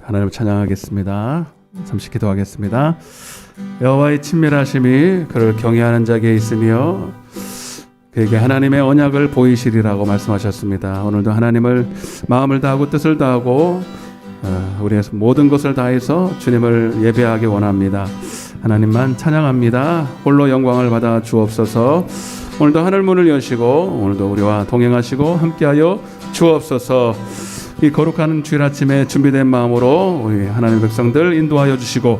하나님을 찬양하겠습니다. 잠시 기도하겠습니다. 여호와의 친밀하심이 그를 경외하는 자에게 있으며 그에게 하나님의 언약을 보이시리라고 말씀하셨습니다. 오늘도 하나님을 마음을 다하고 뜻을 다하고 우리의 모든 것을 다해서 주님을 예배하기 원합니다. 하나님만 찬양합니다. 홀로 영광을 받아 주옵소서. 오늘도 하늘 문을 여시고 오늘도 우리와 동행하시고 함께하여 주옵소서. 이 거룩한 주일 아침에 준비된 마음으로 우리 하나님의 백성들 인도하여 주시고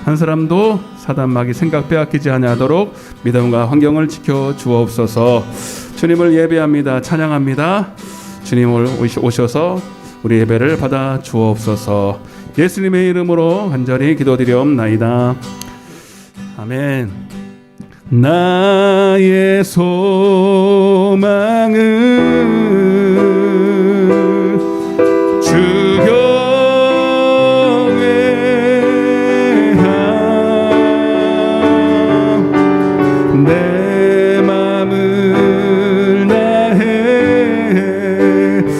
한 사람도 사단 마귀 생각 빼앗기지 아니하도록 믿음과 환경을 지켜 주옵소서. 주님을 예배합니다. 찬양합니다. 주님을 오셔서 우리 예배를 받아 주옵소서. 예수님의 이름으로 간절히 기도드리옵나이다. 아멘. 나의 소망은 주 경외함 내 맘을 다해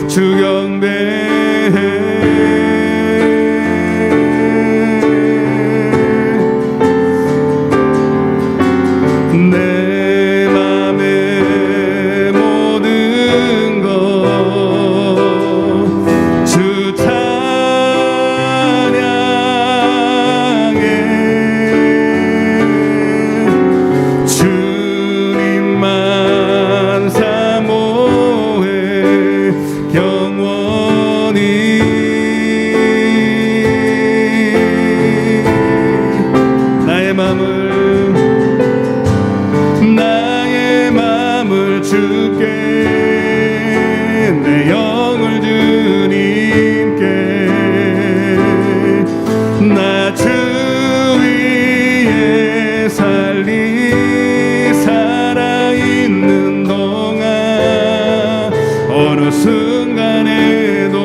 주 경배해 내 맘의 모든 것 주 찬양해 주님만 사모해 영원히 나의 맘을 주께 내 영을 주님께 나 주 위에 살아있는 동안 어느 순간에도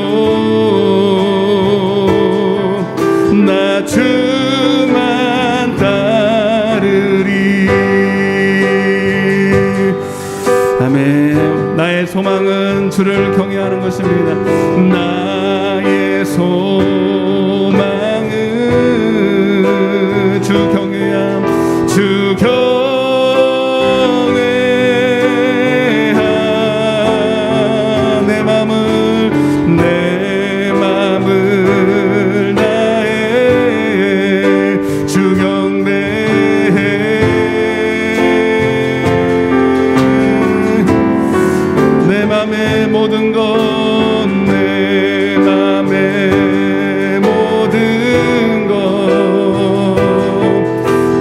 나 주만 따르리. 아멘. 나의 소망은 주를 경외하는 것입니다. 나의 소망은 주 경외함 주 경외함 내 맘을 다해 주 경배해 내 맘의 모든 것 내 맘의 모든 것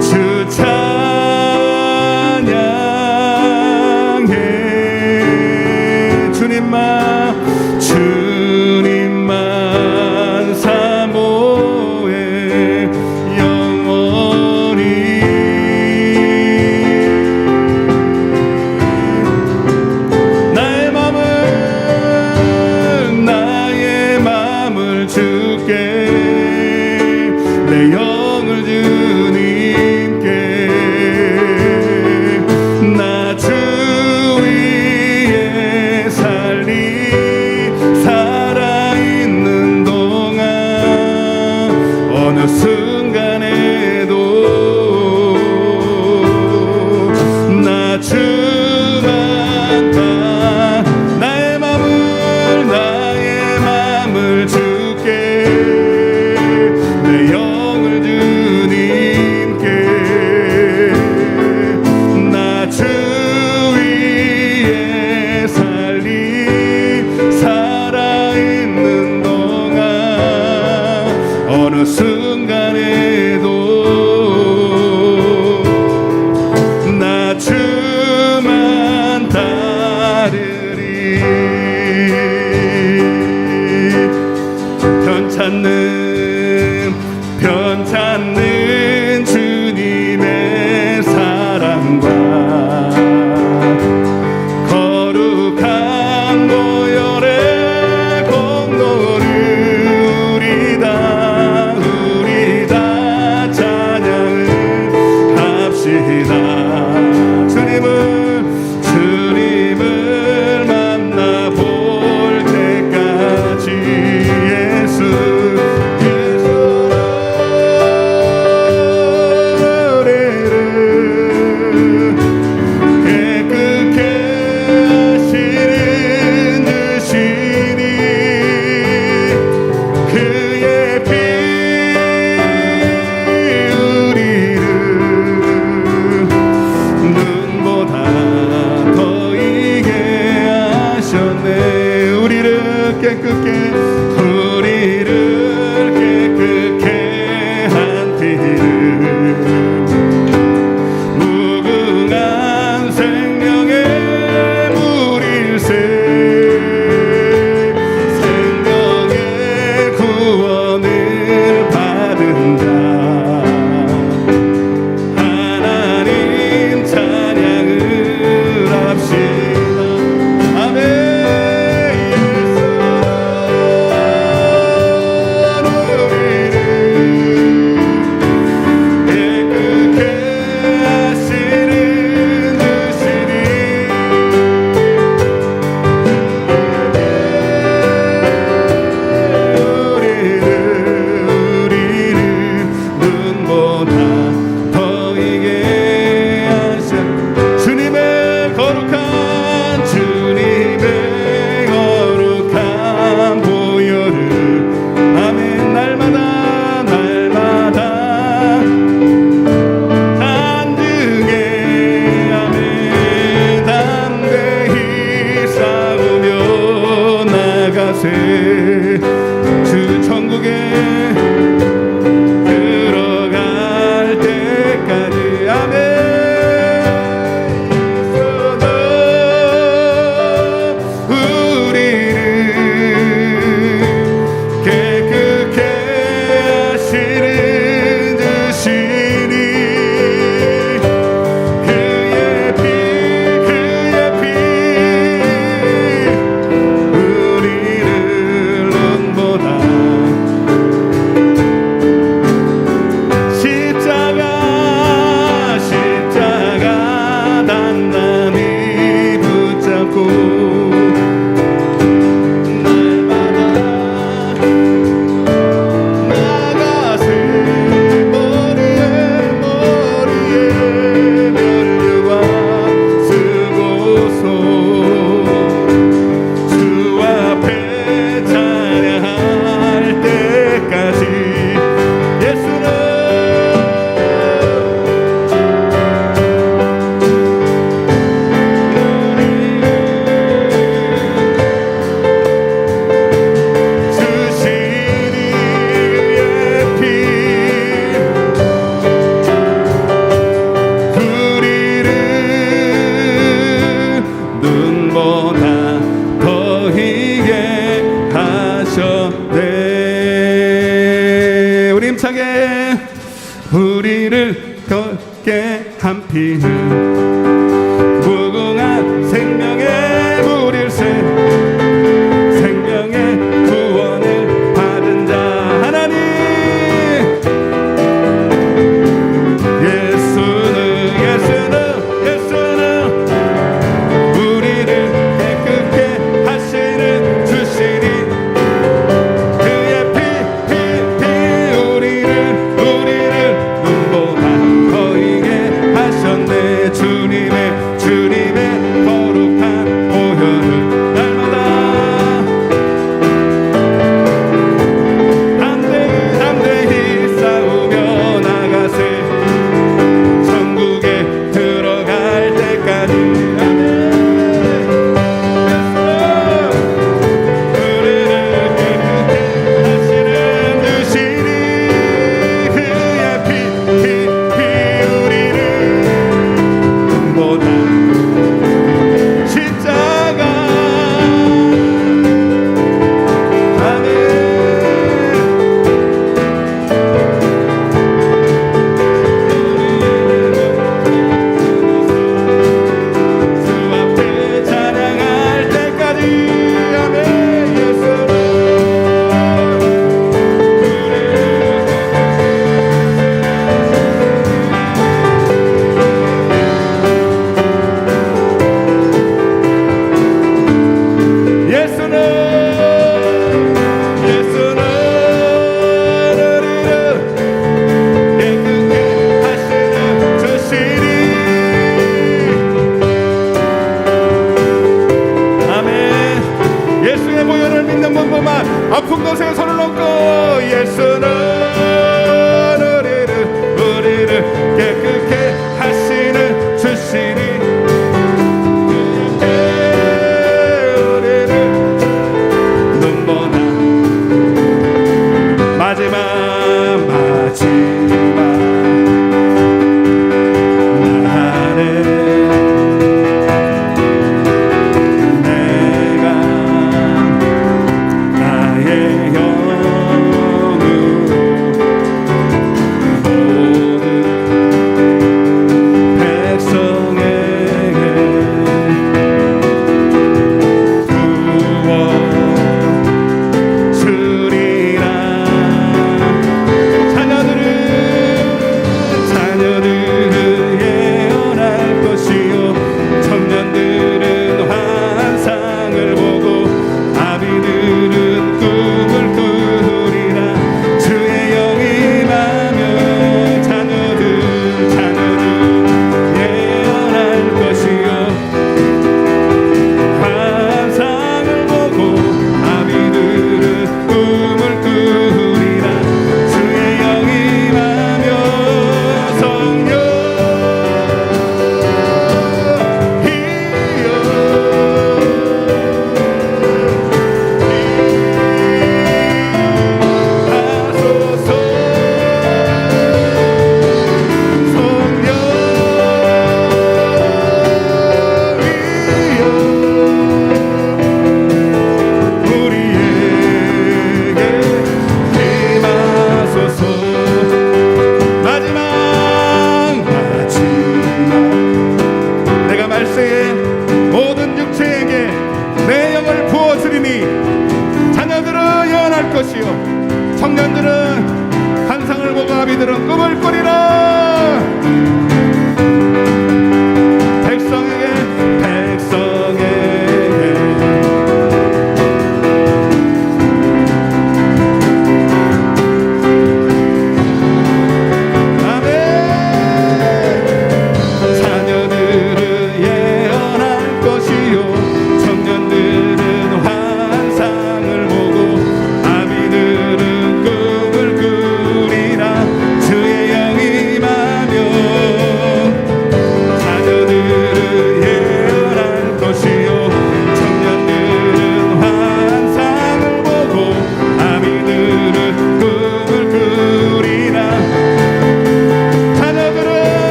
주 찬양해 주님만 사모해 영원히 나의 맘을 주께 내 영을 주님께 나 주 위에 살아있는 동안 어느 순간에도 나 주만 다 나의 맘을 주께 내 영을 주님께 나 주 위에 살아있는 동안 어느 순간에도 나 주만 따르리. 편찮는 주님의 사랑과 거룩한 보혈의 공로를 우리 다 찬양을 합시다. 주님을 만나 볼 때까지 예수 하셨네. 우리 힘차게 우리를 걷게 한 피는 무궁한 생명의 물일세. 생명의 구원을 받은 자 하나님. 예수는 우리를 깨끗게 하시는 주시니 그의 피 우리를 눈보다 더 이게 하셨네. 주님의 거룩한 보혈을 날마다 담대히 싸우며 나가세. 천국에 들어갈 때까지. 우리를 깨끗게 하시는 주시니 그의 피 우리를 눈보다 십자가. 아멘. 주 앞에 찬양할 때까지. 아멘. 예수는 우리를 깨끗게 하시는 주시니. 아멘. 예수의 보혈을 믿는 분만 아픈 곳에 손을 얹고 예수는 우리를 깨끗게 하시는 주시니 우리를 눈보다 마지막 날에 내가 나의 영으로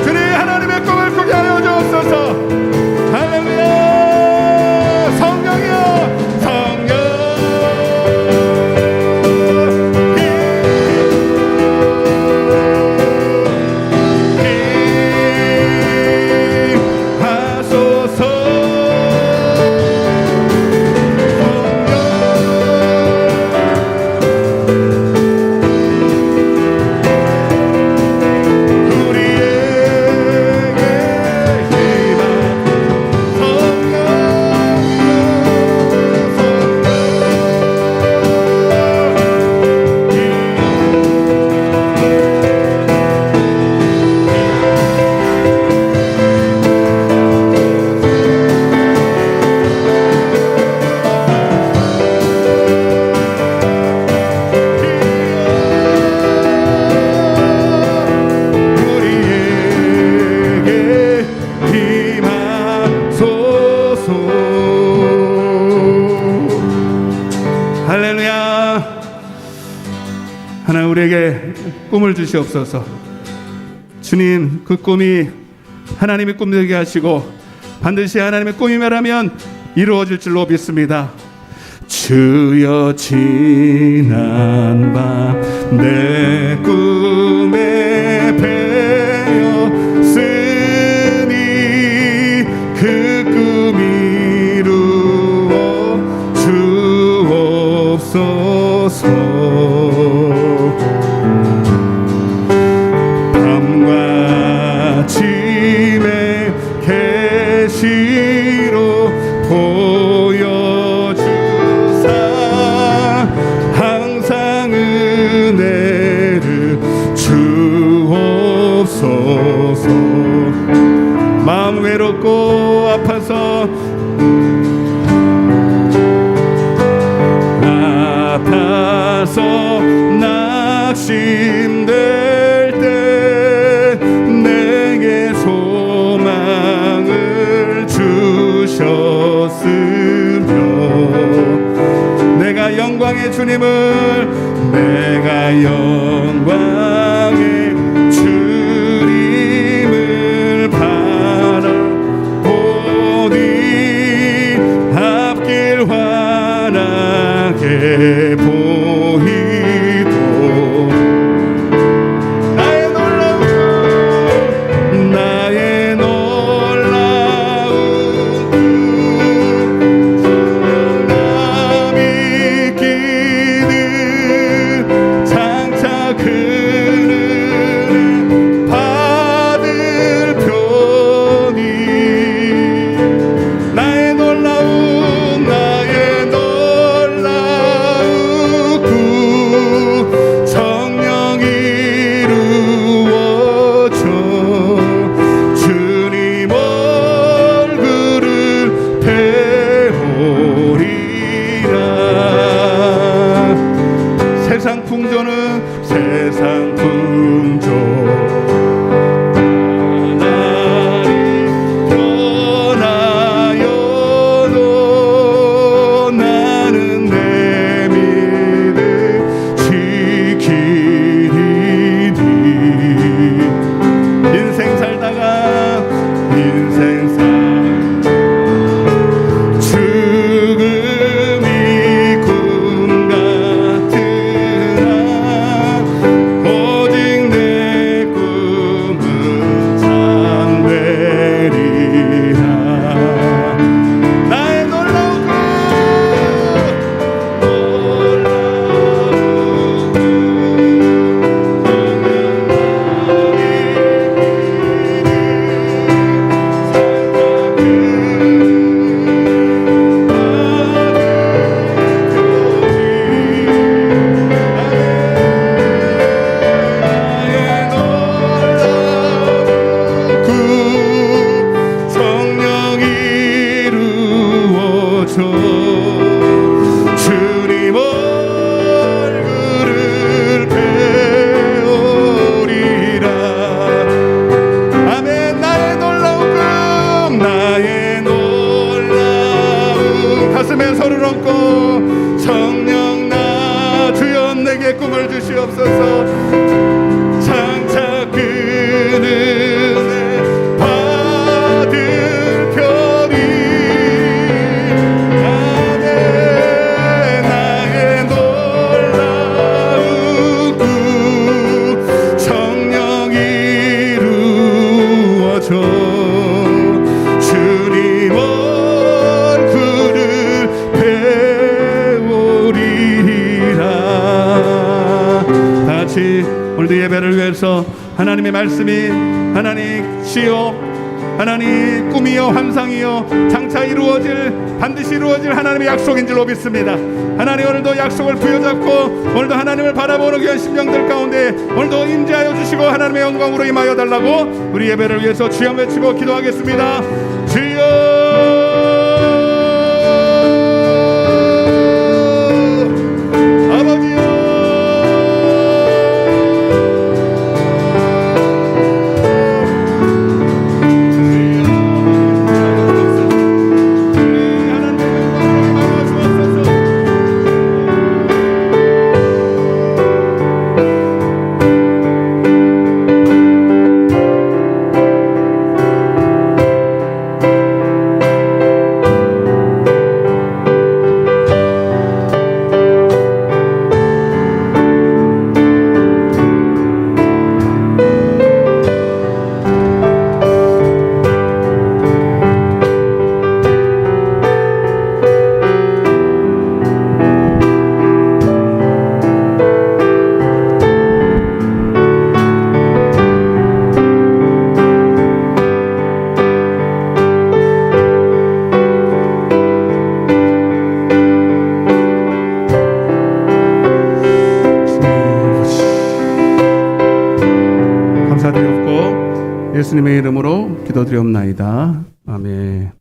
주님 하나님의 꿈을 꾸게 하여 주옵소서. 할렐루야. 성령이여 성령 하나님 우리에게 꿈을 주시옵소서. 주님 그 꿈이 하나님의 꿈 되게 하시고 반드시 하나님의 꿈이 말하면 이루어질 줄로 믿습니다. 주여 지난 밤 내 꿈에 배었으니 그 꿈 이루어 주옵소서. 밤과 아침에 계시로 보여주사 항상 은혜를 주옵소서. 마음 외롭고 아파서 낙심될 때 내게 소망을 주셨으며 내가 영광의 주님을 내가 영광의 주님을 바라보니 앞길 환하게 보이도 나의 놀라운 성령남이 끼는 장차 그 은혜 받을 편이 나의 놀라운 구 성령 이루어져 주님 얼굴을 배우리라. 세상 풍조는 세상 풍조 변하여도 나는 내 믿음 지키리니. 인생 살다가 죽음이 꿈 같으나 오직 내 꿈은 참되리라. 나의 놀라운 그 주님 얼굴을 배우리라. 다같이 오늘도 예배를 위해서 하나님의 말씀이 하나님이시여, 하나님 꿈이요 환상이요 장차 반드시 이루어질 하나님의 약속인 줄로 믿습니다. 하나님 오늘도 약속을 부여잡고 오늘도 하나님을 바라보는 귀한 심령들 가운데 오늘도 임재하여 주시고 하나님의 영광으로 임하여 달라고 우리 예배를 위해서 주여 외치고 기도하겠습니다. 주여 예수님의 이름으로 기도드리옵나이다. 아멘.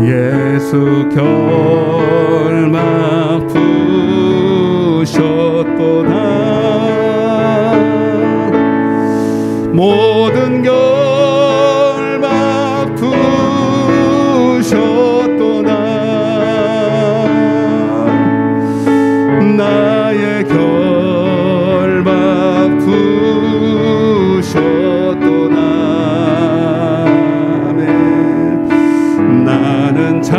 예수 결막 부으셨도다. 모든 결막 부으셨도다. 나의 결막 부으셨도다. 아멘. 나는 자유해.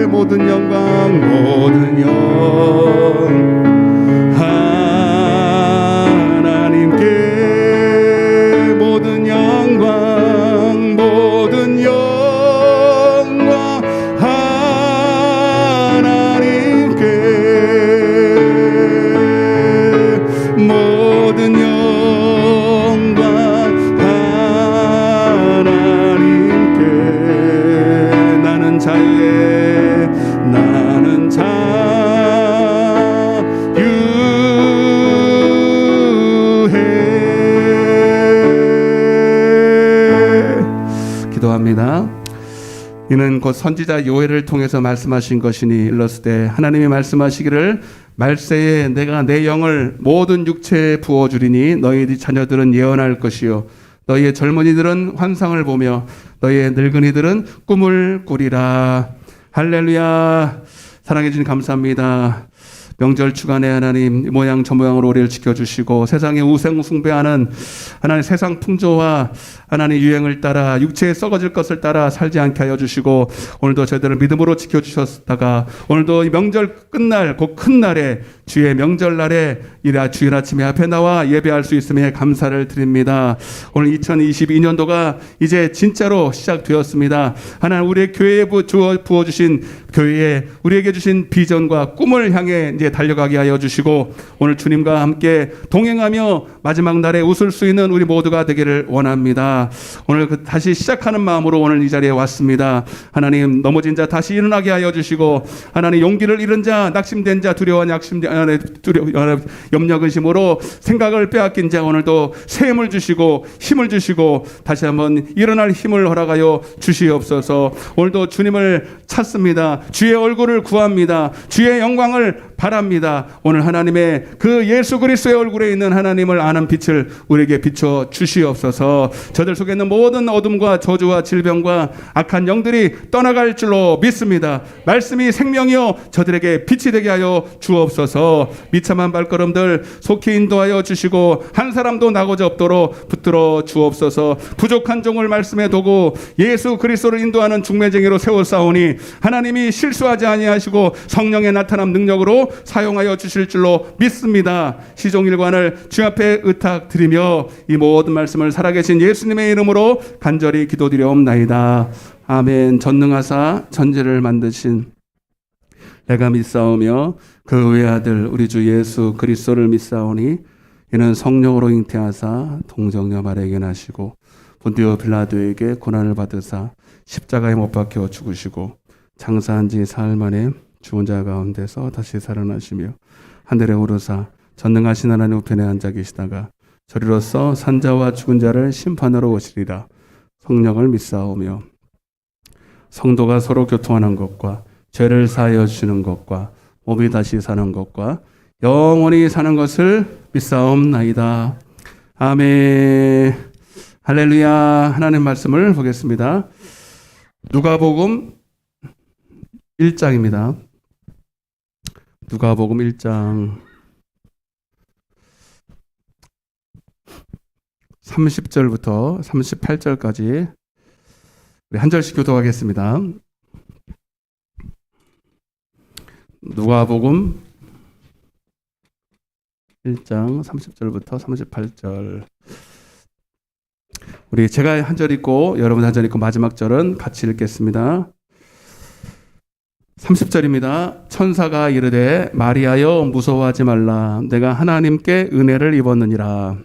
모든 영광 모든 하나님께 모든 영광 모든 영광 하나님께 모든 영광 하나님께. 나는 자유해. 나는 자유해. 기도합니다. 이는 곧 선지자 요엘을 통해서 말씀하신 것이니 일렀으되 하나님이 말씀하시기를 말세에 내가 내 영을 모든 육체에 부어주리니 너희 자녀들은 예언할 것이요 너희의 젊은이들은 환상을 보며 너희의 늙은이들은 꿈을 꾸리라. 할렐루야. 사랑해 주님 감사합니다. 명절 주간에 하나님 모양 저 모양으로 우리를 지켜주시고 세상에 우생숭배하는 하나님 세상 풍조와 하나님 유행을 따라 육체에 썩어질 것을 따라 살지 않게 하여 주시고 오늘도 저희들을 믿음으로 지켜주셨다가 오늘도 이 명절 끝날 곧 큰 날에 주의 명절날에 주일 아침에 앞에 나와 예배할 수 있음에 감사를 드립니다. 오늘 2022년도가 이제 진짜로 시작되었습니다. 하나님 우리의 교회에 부어주신 교회에 우리에게 주신 비전과 꿈을 향해 이제 달려가게 하여 주시고 오늘 주님과 함께 동행하며 마지막 날에 웃을 수 있는 우리 모두가 되기를 원합니다. 오늘 다시 시작하는 마음으로 오늘 이 자리에 왔습니다. 하나님 넘어진 자 다시 일어나게 하여 주시고 하나님 용기를 잃은 자 낙심된 자 두려워 염려 근심으로 생각을 빼앗긴 자 오늘도 새 힘을 주시고 힘을 주시고 다시 한번 일어날 힘을 허락하여 주시옵소서. 오늘도 주님을 찾습니다. 주의 얼굴을 구합니다. 주의 영광을 바랍니다. 오늘 하나님의 그 예수 그리스도의 얼굴에 있는 하나님을 아는 빛을 우리에게 비춰 주시옵소서. 저들 속에 있는 모든 어둠과 저주와 질병과 악한 영들이 떠나갈 줄로 믿습니다. 말씀이 생명이요 저들에게 빛이 되게 하여 주옵소서. 비참한 발걸음들 속히 인도하여 주시고 한 사람도 나고자 없도록 붙들어 주옵소서. 부족한 종을 말씀에 두고 예수 그리스도를 인도하는 중매쟁이로 세워싸우니 하나님이 실수하지 아니하시고 성령의 나타남 능력으로 사용하여 주실 줄로 믿습니다. 시종일관을 주 앞에 의탁드리며 이 모든 말씀을 살아계신 예수님의 이름으로 간절히 기도드려옵나이다. 아멘. 전능하사 천지를 만드신 내가 믿사오며 그 외아들 우리 주 예수 그리스도를 믿사오니 이는 성령으로 잉태하사 동정녀 마리아에게 나시고 본디오 빌라도에게 고난을 받으사 십자가에 못 박혀 죽으시고 장사한 지 사흘 만에 죽은 자 가운데서 다시 살아나시며 하늘에 오르사 전능하신 하나님 우편에 앉아 계시다가 저리로서 산자와 죽은 자를 심판하러 오시리라. 성령을 믿사오며 성도가 서로 교통하는 것과 죄를 사하여 주시는 것과 몸이 다시 사는 것과 영원히 사는 것을 믿사옵나이다. 아멘. 할렐루야. 하나님 말씀을 보겠습니다. 누가복음 1장입니다. 누가복음 1장 30절부터 38절까지 우리 한 절씩 교독하겠습니다. 누가복음 1장 30절부터 38절. 우리 제가 한 절 읽고 여러분 한 절 읽고 마지막 절은 같이 읽겠습니다. 30절입니다. 천사가 이르되 마리아여 무서워하지 말라. 내가 하나님께 은혜를 입었느니라.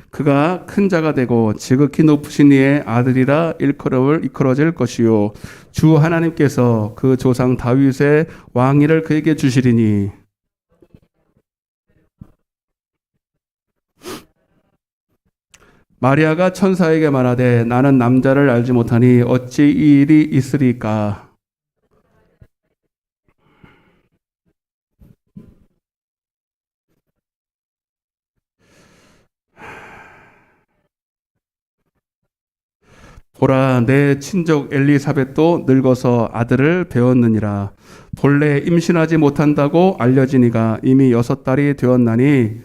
그가 큰 자가 되고 지극히 높으신 이의 아들이라 일컬어질 것이요 주 하나님께서 그 조상 다윗의 왕위를 그에게 주시리니 마리아가 천사에게 말하되 나는 남자를 알지 못하니 어찌 이 일이 있으리까. 보라 내 친족 엘리사벳도 늙어서 아들을 배웠느니라. 본래 임신하지 못한다고 알려지니가 이미 6달이 되었나니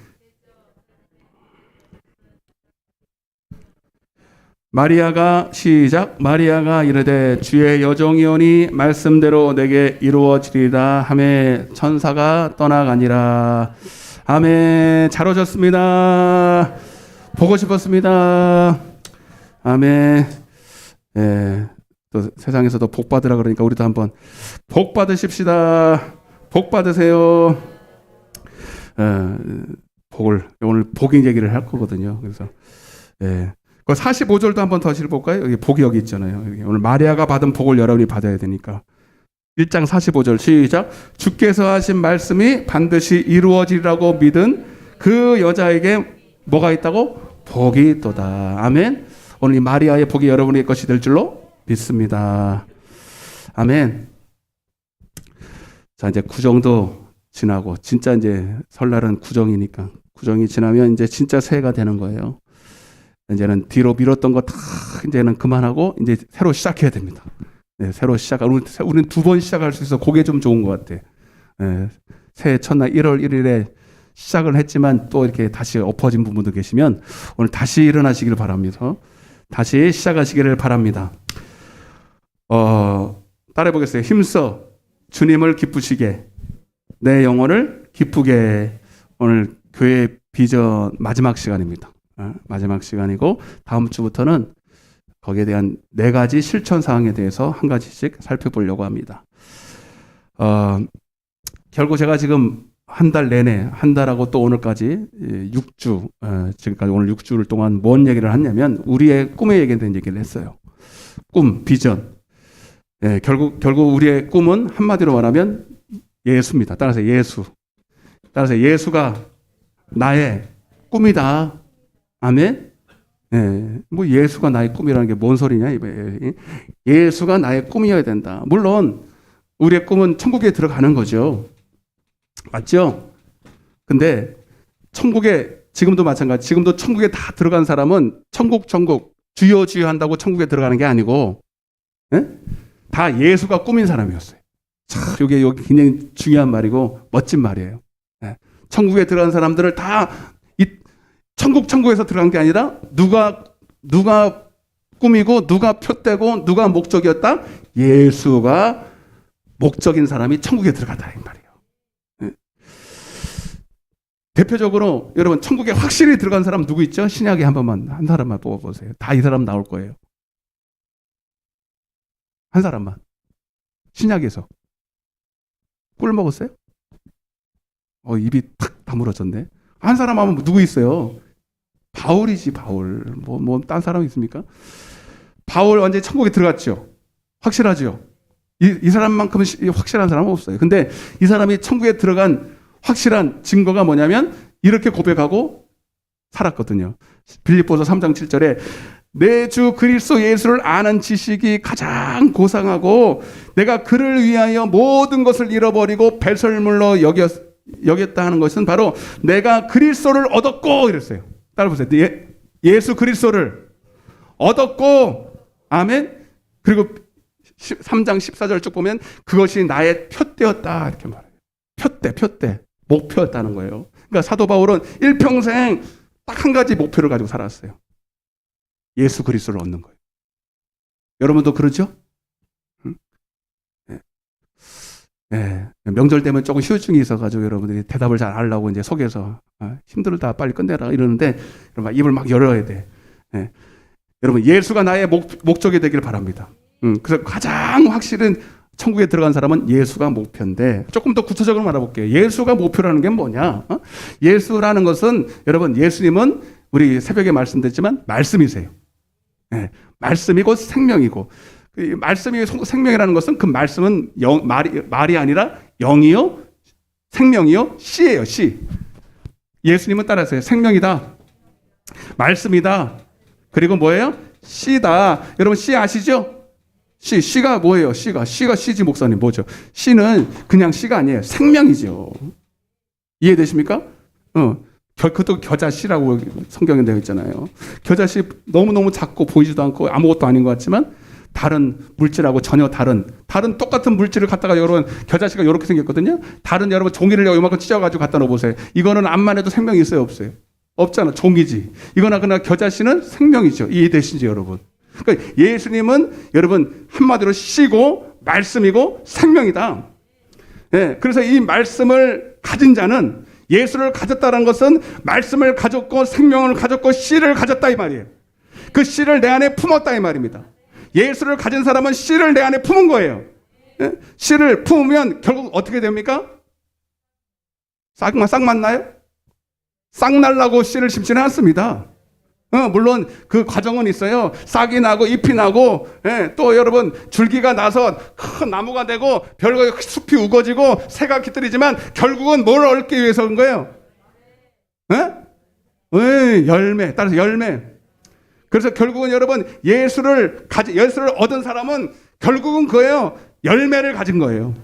마리아가 이르되 주의 여종이오니 말씀대로 내게 이루어지리다 하매 천사가 떠나가니라. 아멘. 잘 오셨습니다. 보고 싶었습니다. 아멘. 예, 또 세상에서도 복 받으라 그러니까 우리도 한번 복 받으십시다. 복 받으세요. 복을 오늘 복인 얘기를 할 거거든요. 그래서 예. 45절도 한번 더 읽어볼까요? 여기 복이 여기 있잖아요. 여기 오늘 마리아가 받은 복을 여러분이 받아야 되니까. 1장 45절 시작. 주께서 하신 말씀이 반드시 이루어지리라고 믿은 그 여자에게 뭐가 있다고? 복이 있도다. 아멘. 오늘 이 마리아의 복이 여러분의 것이 될 줄로 믿습니다. 아멘. 자, 이제 구정도 지나고 진짜 이제 설날은 구정이니까 구정이 지나면 이제 진짜 새해가 되는 거예요. 이제는 뒤로 미뤘던 거 다 이제는 그만하고 이제 새로 시작해야 됩니다. 네, 새로 우리는 2번 시작할 수 있어. 그게 좀 좋은 것 같아. 네, 새해 첫날 1월 1일에 시작을 했지만 또 이렇게 다시 엎어진 부분도 계시면 오늘 다시 일어나시기를 바랍니다. 다시 시작하시기를 바랍니다. 따라해 보겠어요. 힘써 주님을 기쁘시게 내 영혼을 기쁘게. 오늘 교회 비전 마지막 시간입니다. 마지막 시간이고 다음 주부터는 거기에 대한 4가지 실천 사항에 대해서 한 가지씩 살펴보려고 합니다. 결국 제가 지금 한 달 내내 한 달하고 또 오늘까지 6주 지금까지 오늘 6주를 동안 뭔 얘기를 했냐면 우리의 꿈에 대한 얘기를 했어요. 꿈, 비전. 예, 결국 우리의 꿈은 한마디로 말하면 예수입니다. 따라서 예수가 나의 꿈이다. 아멘. 뭐 예수가 나의 꿈이라는 게 뭔 소리냐? 예수가 나의 꿈이어야 된다. 물론 우리의 꿈은 천국에 들어가는 거죠. 맞죠? 근데 천국에 지금도 마찬가지. 지금도 천국에 다 들어간 사람은 천국 주여 한다고 천국에 들어가는 게 아니고 다 예수가 꿈인 사람이었어요. 참, 이게 굉장히 중요한 말이고 멋진 말이에요. 천국에 들어간 사람들을 다 천국에서 들어간 게 아니라 누가 꿈이고 누가 표대고 누가 목적이었다? 예수가 목적인 사람이 천국에 들어갔다 이 말이에요. 대표적으로 여러분 천국에 확실히 들어간 사람 누구 있죠? 신약에 한 사람만 뽑아보세요. 다 이 사람 나올 거예요. 한 사람만. 신약에서. 꿀 먹었어요? 입이 탁 다물어졌네. 한 사람 하면 누구 있어요? 바울이지, 바울. 딴 사람 있습니까? 바울 완전히 천국에 들어갔죠. 확실하죠. 이 사람만큼은 확실한 사람은 없어요. 근데 이 사람이 천국에 들어간 확실한 증거가 뭐냐면 이렇게 고백하고 살았거든요. 빌립보서 3장 7절에 내 주 그리스도 예수를 아는 지식이 가장 고상하고 내가 그를 위하여 모든 것을 잃어버리고 배설물로 여겼다 하는 것은 바로 내가 그리스도를 얻었고 이랬어요. 따라 보세요. 예수 그리스도를 얻었고 아멘. 그리고 3장 14절 쭉 보면 그것이 나의 표대였다 이렇게 말해요. 표대 목표였다는 거예요. 그러니까 사도 바울은 일평생 딱 한 가지 목표를 가지고 살았어요. 예수 그리스도를 얻는 거예요. 여러분도 그러죠? 명절 되면 조금 휴증이 있어가지고 여러분들이 대답을 잘 하려고 이제 속에서 힘들다 빨리 끝내라 이러는데 여러분 입을 막 열어야 돼. 여러분 예수가 나의 목적이 되길 바랍니다. 그래서 가장 확실한 천국에 들어간 사람은 예수가 목표인데 조금 더 구체적으로 말해볼게요. 예수가 목표라는 게 뭐냐? 예수라는 것은 여러분 예수님은 우리 새벽에 말씀드렸지만 말씀이세요. 말씀이고 생명이고 말씀이 생명이라는 것은 그 말씀은 말이 아니라 영이요 생명이요 씨예요. 씨. 예수님은 따라하세요. 생명이다. 말씀이다. 그리고 뭐예요? 씨다. 여러분 씨 아시죠? 씨가 뭐예요? 씨가 씨지 목사님 뭐죠? 씨는 그냥 씨가 아니에요. 생명이죠. 이해되십니까? 그것도 겨자씨라고 성경에 되어 있잖아요. 겨자씨 너무너무 작고 보이지도 않고 아무것도 아닌 것 같지만 다른 물질하고 전혀 다른 똑같은 물질을 갖다가 여러분 겨자씨가 이렇게 생겼거든요. 다른 여러분 종이를 이만큼 찢어가지고 갖다 놓으세요. 이거는 암만 해도 생명이 있어요? 없어요? 없잖아. 종이지. 이거나 그러나 겨자씨는 생명이죠. 이해되시죠 여러분? 그러니까 예수님은 여러분 한마디로 씨고 말씀이고 생명이다. 그래서 이 말씀을 가진 자는 예수를 가졌다는 것은 말씀을 가졌고 생명을 가졌고 씨를 가졌다 이 말이에요. 그 씨를 내 안에 품었다 이 말입니다. 예수를 가진 사람은 씨를 내 안에 품은 거예요. 씨를 품으면 결국 어떻게 됩니까? 싹 맞나요? 싹 날라고 씨를 심지는 않습니다. 물론 그 과정은 있어요. 싹이 나고 잎이 나고 또 여러분 줄기가 나서 큰 나무가 되고 별거 숲이 우거지고 새가 깃들이지만 결국은 뭘 얻기 위해서인 거예요? 열매. 따라서 열매. 그래서 결국은 여러분 예수를 얻은 사람은 결국은 그거예요. 열매를 가진 거예요.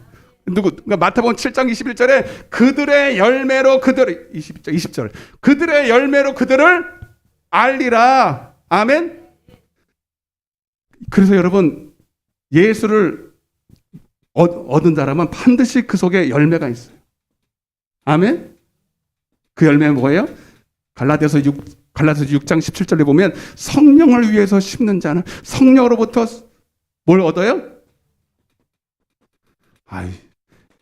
그러니까 마태복음 7장 21절에 그들의 열매로 그들을 20절 그들의 열매로 그들을 알리라. 아멘. 그래서 여러분 예수를 얻은 사람은 반드시 그 속에 열매가 있어요. 아멘. 그 열매는 뭐예요? 갈라디아서 6장 17절에 보면 성령을 위해서 심는 자는 성령으로부터 뭘 얻어요?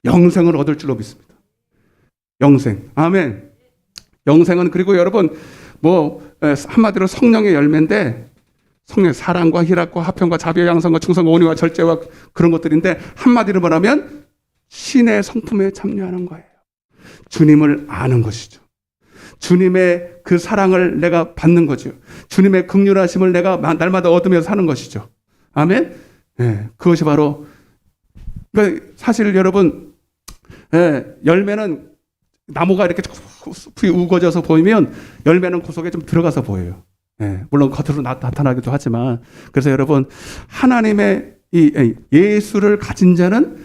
영생을 얻을 줄로 믿습니다. 영생. 아멘. 영생은 그리고 여러분 한마디로 성령의 열매인데 성령 사랑과 희락과 화평과 자비와 양선과 충성과 온유와 절제와 그런 것들인데 한마디로 말하면 신의 성품에 참여하는 거예요. 주님을 아는 것이죠. 주님의 그 사랑을 내가 받는 거죠. 주님의 긍휼하심을 내가 날마다 얻으면서 사는 것이죠. 아멘. 그것이 바로 그러니까 사실 여러분 열매는 나무가 이렇게 숲이 우거져서 보이면 열매는 그 속에 좀 들어가서 보여요. 예, 물론 겉으로 나타나기도 하지만, 그래서 여러분, 하나님의 이 예수를 가진 자는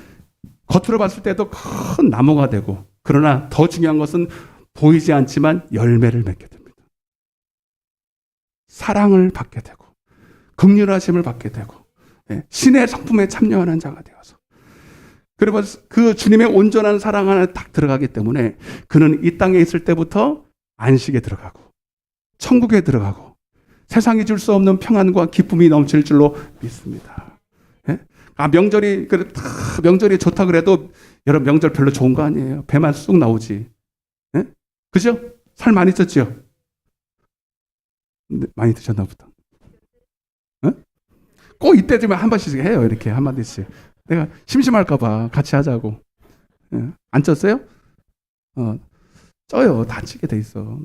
겉으로 봤을 때도 큰 나무가 되고, 그러나 더 중요한 것은 보이지 않지만 열매를 맺게 됩니다. 사랑을 받게 되고, 긍휼하심을 받게 되고, 신의 성품에 참여하는 자가 되어서, 그리고 그 주님의 온전한 사랑 안에 딱 들어가기 때문에 그는 이 땅에 있을 때부터 안식에 들어가고 천국에 들어가고 세상이 줄 수 없는 평안과 기쁨이 넘칠 줄로 믿습니다. 명절이 좋다 그래도 여러분, 명절 별로 좋은 거 아니에요. 배만 쑥 나오지. 그죠? 살 많이 쪘죠? 많이 드셨나 보다. 꼭 이때쯤에 한 번씩 해요. 이렇게 한마디씩. 내가 심심할까봐 같이 하자고. 안 쪘어요? 쪄요. 다 찌게 돼 있어.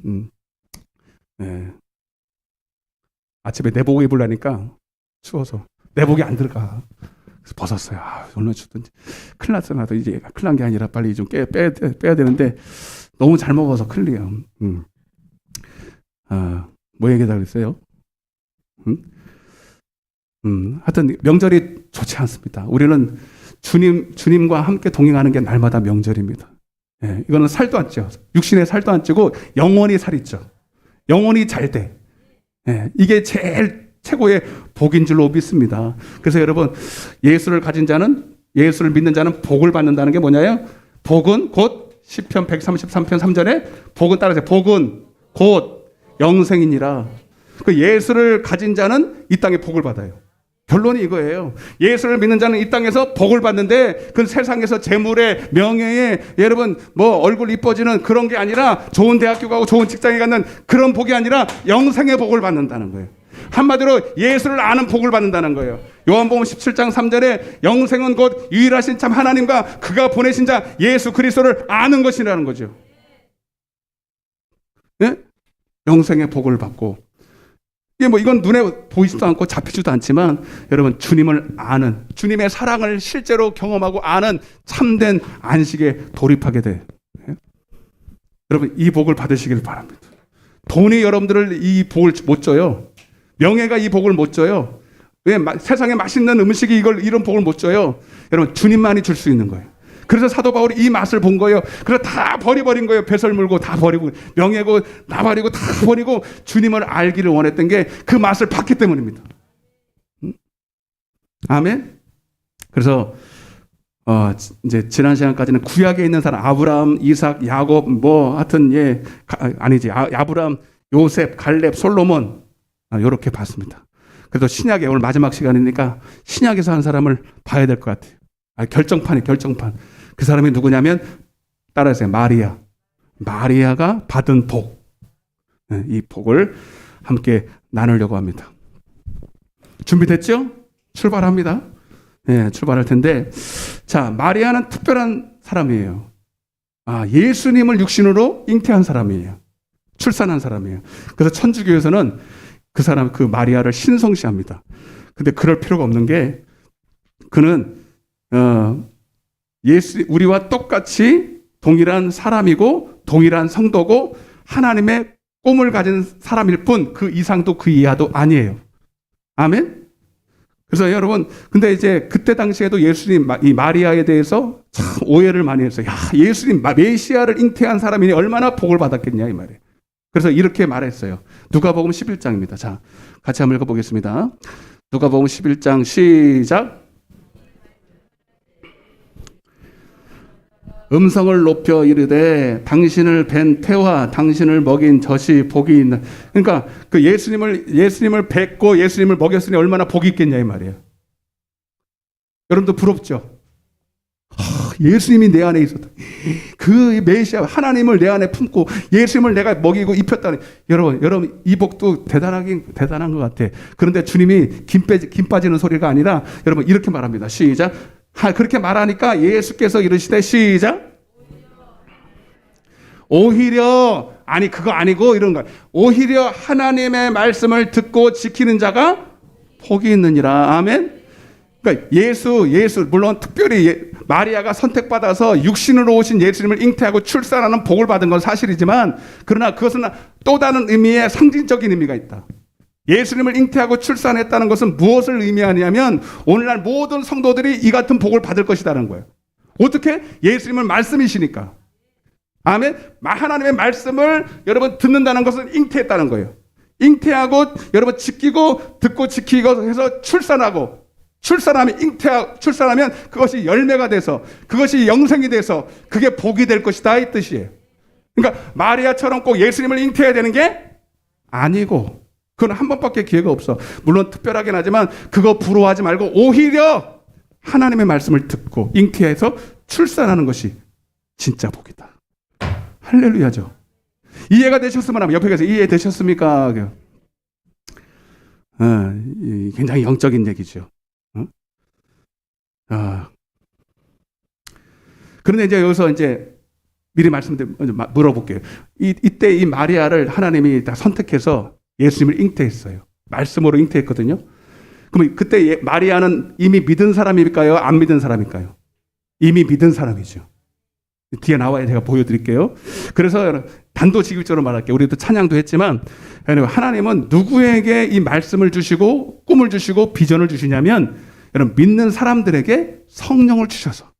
아침에 내복 입으려니까 추워서 내복이 안 들어가. 그래서 벗었어요. 얼마나 춥든지. 큰일 났어. 나도 이제 큰일 난 게 아니라 빨리 좀 빼야 되는데 너무 잘 먹어서 큰일이에요. 뭐 얘기하다 그랬어요? 하여튼 명절이 좋지 않습니다. 우리는 주님과 함께 동행하는 게 날마다 명절입니다. 이거는 살도 안 쪄. 육신에 살도 안 찌고 영원히 살이 쪄. 영원히 잘 돼. 이게 제일 최고의 복인 줄로 믿습니다. 그래서 여러분, 예수를 가진 자는, 예수를 믿는 자는 복을 받는다는 게 뭐냐요? 복은 곧 시편 133편 3절에 복은 따라서 복은 곧 영생이니라. 그 예수를 가진 자는 이 땅에 복을 받아요. 결론이 이거예요. 예수를 믿는 자는 이 땅에서 복을 받는데, 그 세상에서 재물에, 명예에, 여러분 뭐 얼굴 이뻐지는 그런 게 아니라, 좋은 대학교 가고 좋은 직장에 갖는 그런 복이 아니라 영생의 복을 받는다는 거예요. 한마디로 예수를 아는 복을 받는다는 거예요. 요한복음 17장 3절에 영생은 곧 유일하신 참 하나님과 그가 보내신 자 예수 그리스도를 아는 것이라는 거죠. 영생의 복을 받고, 이건 눈에 보이지도 않고 잡히지도 않지만, 여러분, 주님을 아는, 주님의 사랑을 실제로 경험하고 아는 참된 안식에 돌입하게 돼. 여러분, 이 복을 받으시길 바랍니다. 돈이 여러분들을 이 복을 못 줘요. 명예가 이 복을 못 줘요. 왜? 세상에 맛있는 음식이 이런 복을 못 줘요. 여러분, 주님만이 줄 수 있는 거예요. 그래서 사도 바울이 이 맛을 본 거예요. 그래서 다 버린 거예요. 배설 물고 다 버리고, 명예고 다 버리고 다 버리고 주님을 알기를 원했던 게 그 맛을 봤기 때문입니다. 아멘. 그래서 이제 지난 시간까지는 구약에 있는 사람, 아브라함, 이삭, 야곱, 하여튼 아브라함, 요셉, 갈렙, 솔로몬, 이렇게 봤습니다. 그래도 신약에, 오늘 마지막 시간이니까 신약에서 한 사람을 봐야 될 것 같아요. 결정판. 그 사람이 누구냐면, 따라하세요. 마리아가 받은 복. 이 복을 함께 나누려고 합니다. 준비됐죠? 출발합니다. 출발할 텐데, 자, 마리아는 특별한 사람이에요. 예수님을 육신으로 잉태한 사람이에요. 출산한 사람이에요. 그래서 천주교에서는 그 마리아를 신성시합니다. 근데 그럴 필요가 없는 게, 그는 우리와 똑같이 동일한 사람이고 동일한 성도고 하나님의 꿈을 가진 사람일 뿐, 그 이상도 그 이하도 아니에요. 아멘? 그래서 여러분, 근데 이제 그때 당시에도 예수님, 이 마리아에 대해서 참 오해를 많이 했어요. 예수님 메시아를 잉태한 사람이니 얼마나 복을 받았겠냐, 이 말이에요. 그래서 이렇게 말했어요. 누가복음 11장입니다. 자, 같이 한번 읽어보겠습니다. 누가복음 11장 시작. 음성을 높여 이르되 당신을 뵌 태와 당신을 먹인 젖이 복이 있는. 그러니까 그 예수님을 뵙고 예수님을 먹였으니 얼마나 복이 있겠냐, 이 말이에요. 여러분도 부럽죠? 예수님이 내 안에 있었다. 그 메시아 하나님을 내 안에 품고 예수님을 내가 먹이고 입혔다니. 여러분 이 복도 대단한 것 같아. 그런데 주님이 김 빠지는 소리가 아니라, 여러분 이렇게 말합니다. 시작. 그렇게 말하니까 예수께서 이르시되, 시작. 오히려, 그거 아니고 이런 거야. 오히려 하나님의 말씀을 듣고 지키는 자가 복이 있느니라. 아멘. 그러니까 예수, 물론 특별히 마리아가 선택받아서 육신으로 오신 예수님을 잉태하고 출산하는 복을 받은 건 사실이지만, 그러나 그것은 또 다른 의미의 상징적인 의미가 있다. 예수님을 잉태하고 출산했다는 것은 무엇을 의미하냐면 오늘날 모든 성도들이 이 같은 복을 받을 것이라는 거예요. 어떻게? 예수님은 말씀이시니까. 아멘. 하나님의 말씀을 여러분 듣는다는 것은 잉태했다는 거예요. 잉태하고 여러분 지키고 듣고 지키고 해서 출산하고, 출산하면 출산하면 그것이 열매가 돼서 그것이 영생이 돼서 그게 복이 될 것이다 이 뜻이에요. 그러니까 마리아처럼 꼭 예수님을 잉태해야 되는 게 아니고, 그건 한 번밖에 기회가 없어. 물론 특별하긴 하지만 그거 부러워하지 말고 오히려 하나님의 말씀을 듣고 잉태해서 출산하는 것이 진짜 복이다. 할렐루야죠. 이해가 되셨으면 하면 옆에 계세요. 이해되셨습니까? 굉장히 영적인 얘기죠. 그런데 이제 여기서 이제 미리 물어볼게요. 이때 이 마리아를 하나님이 다 선택해서 예수님을 잉태했어요. 말씀으로 잉태했거든요. 그럼 그때 마리아는 이미 믿은 사람일까요? 안 믿은 사람일까요? 이미 믿은 사람이죠. 뒤에 나와야 제가 보여드릴게요. 그래서 단도직입적으로 말할게요. 우리도 찬양도 했지만 하나님은 누구에게 이 말씀을 주시고 꿈을 주시고 비전을 주시냐면 여러분 믿는 사람들에게 성령을 주셔서,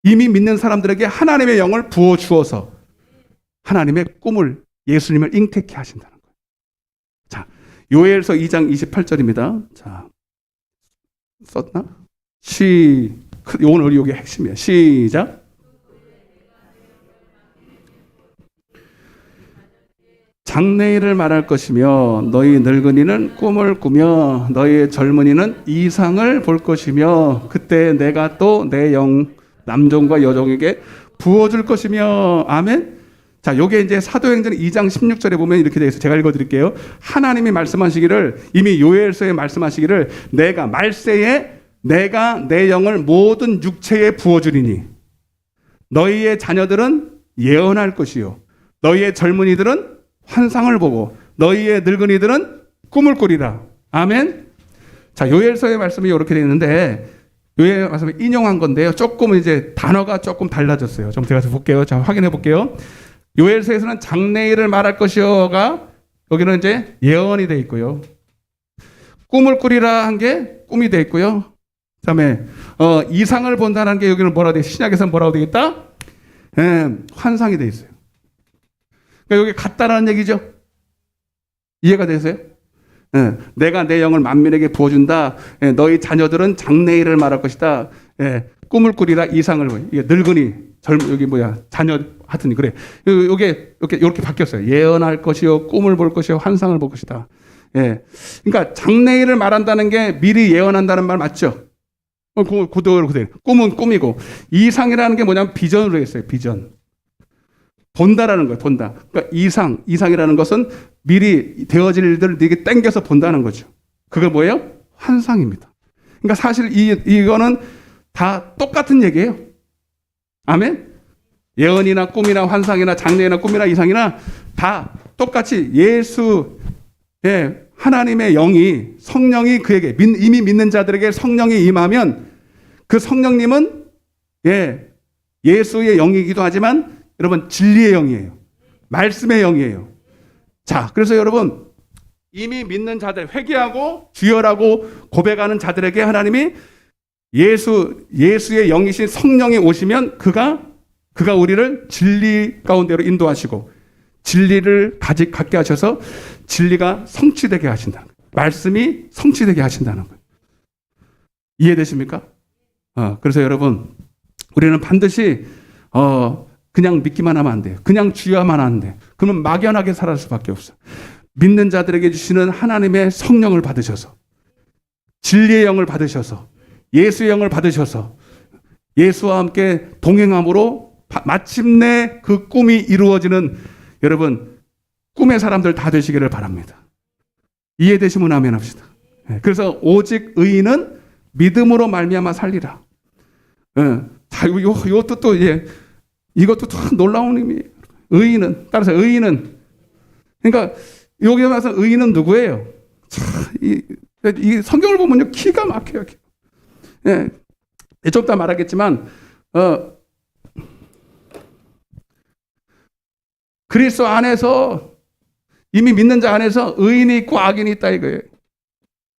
이미 믿는 사람들에게 하나님의 영을 부어 주어서 하나님의 꿈을, 예수님을 잉태케 하신다는 거예요. 자, 요엘서 2장 28절입니다. 자, 썼나? 오늘 이게 핵심이야. 시작. 장래일을 말할 것이며 너희 늙은이는 꿈을 꾸며 너희 젊은이는 이상을 볼 것이며 그때 내가 또 내 영 남종과 여종에게 부어줄 것이며. 아멘. 자, 요게 이제 사도행전 2장 16절에 보면 이렇게 되어 있어요. 제가 읽어드릴게요. 하나님이 말씀하시기를, 이미 요엘서에 말씀하시기를 내가 말세에 내가 내 영을 모든 육체에 부어주리니 너희의 자녀들은 예언할 것이요 너희의 젊은이들은 환상을 보고 너희의 늙은이들은 꿈을 꾸리라. 아멘. 자, 요엘서의 말씀이 이렇게 되어 있는데 요엘 말씀을 인용한 건데요. 조금 이제 단어가 조금 달라졌어요. 좀 제가 볼게요. 자, 확인해 볼게요. 요엘서에서는 장래일을 말할 것이요가 여기는 이제 예언이 되어 있고요. 꿈을 꾸리라 한 게 꿈이 되어 있고요. 그다음에 이상을 본다는 게 여기는 뭐라 돼? 신약에서는 뭐라고 되겠다? 환상이 되어 있어요. 그러니까 여기 같다라는 얘기죠. 이해가 되세요? 내가 내 영을 만민에게 부어준다. 너희 자녀들은 장래일을 말할 것이다. 꿈을 꾸리라, 이상을 보이. 이게 늙은이, 여기 자녀 하여튼 그래. 이게 이렇게 바뀌었어요. 예언할 것이요, 꿈을 볼 것이요, 환상을 볼 것이다. 그러니까 장래일을 말한다는 게 미리 예언한다는 말 맞죠? 그대로. 꿈은 꿈이고 이상이라는 게 뭐냐면 비전으로 했어요. 비전. 본다라는 거예요. 본다. 그러니까 이상이라는 것은 미리 되어질 일들을 되게 땡겨서 본다는 거죠. 그게 뭐예요? 환상입니다. 그러니까 사실 이거는 다 똑같은 얘기예요. 아멘. 예언이나 꿈이나 환상이나 장래나 꿈이나 이상이나 다 똑같이 하나님의 영이, 성령이 그에게, 이미 믿는 자들에게 성령이 임하면 그 성령님은 예수의 영이기도 하지만 여러분 진리의 영이에요. 말씀의 영이에요. 자, 그래서 여러분 이미 믿는 자들, 회개하고 주여라고 고백하는 자들에게 하나님이 예수의 영이신 성령이 오시면 그가 우리를 진리 가운데로 인도하시고 진리를 갖게 하셔서 진리가 성취되게 하신다는 거예요. 말씀이 성취되게 하신다는 거예요. 이해되십니까? 그래서 여러분 우리는 반드시 그냥 믿기만 하면 안 돼요. 그냥 주여만 하면 안 돼요. 그러면 막연하게 살아갈 수밖에 없어요. 믿는 자들에게 주시는 하나님의 성령을 받으셔서 진리의 영을 받으셔서 예수의 영을 받으셔서 예수와 함께 동행함으로 마침내 그 꿈이 이루어지는 여러분 꿈의 사람들 다 되시기를 바랍니다. 이해되시면 아멘 합시다. 그래서 오직 의인은 믿음으로 말미암아 살리라. 자, 이것도 또 이것도 참 놀라운 의미예요. 의인은, 따라서 의인은, 그러니까 여기 와서 의인은 누구예요? 이 성경을 보면요 기가 막혀요. 좀 이따 말하겠지만 그리스도 안에서 이미 믿는 자 안에서 의인이 있고 악인이 있다 이거예요.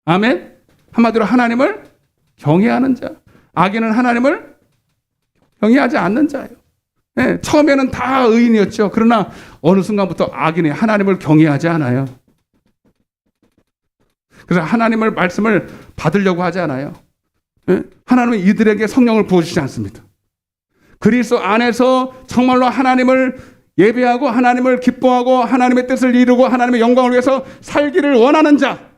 아멘. 한마디로 하나님을 경외하는 자, 악인은 하나님을 경외하지 않는 자예요. 네, 처음에는 다 의인이었죠. 그러나 어느 순간부터 악인이 하나님을 경외하지 않아요. 그래서 하나님의 말씀을 받으려고 하지 않아요. 네? 하나님은 이들에게 성령을 부어주지 않습니다. 그리스도 안에서 정말로 하나님을 예배하고 하나님을 기뻐하고 하나님의 뜻을 이루고 하나님의 영광을 위해서 살기를 원하는 자,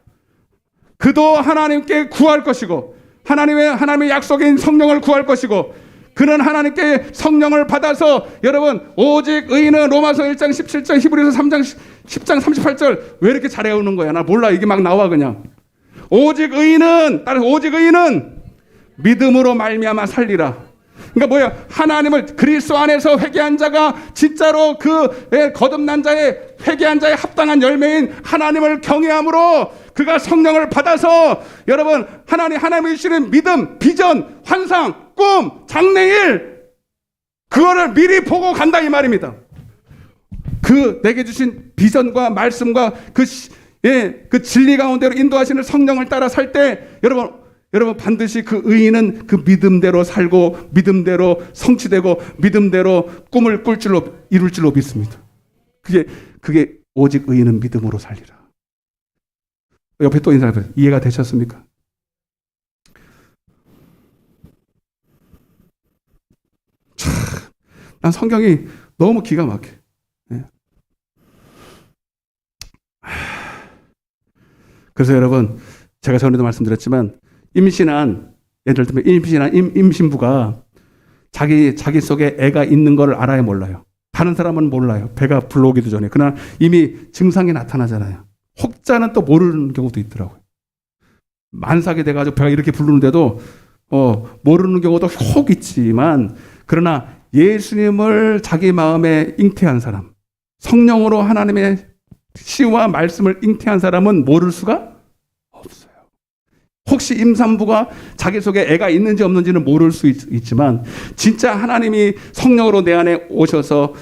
그도 하나님께 구할 것이고 하나님의 약속인 성령을 구할 것이고, 그는 하나님께 성령을 받아서, 여러분, 오직 의인은 로마서 1장 17절, 히브리서 3장 10장 38절 왜 이렇게 잘 외우는 거야? 나 몰라. 이게 막 나와 그냥. 오직 의인은, 따라서 오직 의인은 믿음으로 말미암아 살리라. 그러니까 뭐야? 하나님을, 그리스도 안에서 회개한 자가 진짜로 그 거듭난 자의, 회개한 자의 합당한 열매인 하나님을 경외함으로 그가 성령을 받아서, 여러분, 하나님이 주시는 믿음, 비전, 환상, 꿈, 장래일, 그거를 미리 보고 간다 이 말입니다. 그 내게 주신 비전과 말씀과 그 진리 가운데로 인도하시는 성령을 따라 살 때, 여러분 반드시 그 의인은 그 믿음대로 살고 믿음대로 성취되고 믿음대로 꿈을 이룰 줄로 믿습니다. 그게 오직 의인은 믿음으로 살리라. 옆에 또 인사해보세요. 이해가 되셨습니까? 참, 난 성경이 너무 기가 막혀. 네. 그래서 여러분, 제가 전에도 말씀드렸지만, 임신한, 예를 들면 임신한 임신부가 자기 속에 애가 있는 걸 알아야 몰라요. 다른 사람은 몰라요. 배가 불러오기도 전에. 그러나 이미 증상이 나타나잖아요. 혹자는 또 모르는 경우도 있더라고요. 만삭이 돼가지고 배가 이렇게 부르는데도 모르는 경우도 혹 있지만, 그러나 예수님을 자기 마음에 잉태한 사람, 성령으로 하나님의 시와 말씀을 잉태한 사람은 모를 수가 없어요. 혹시 임산부가 자기 속에 애가 있는지 없는지는 모를 수 있지만, 진짜 하나님이 성령으로 내 안에 오셔서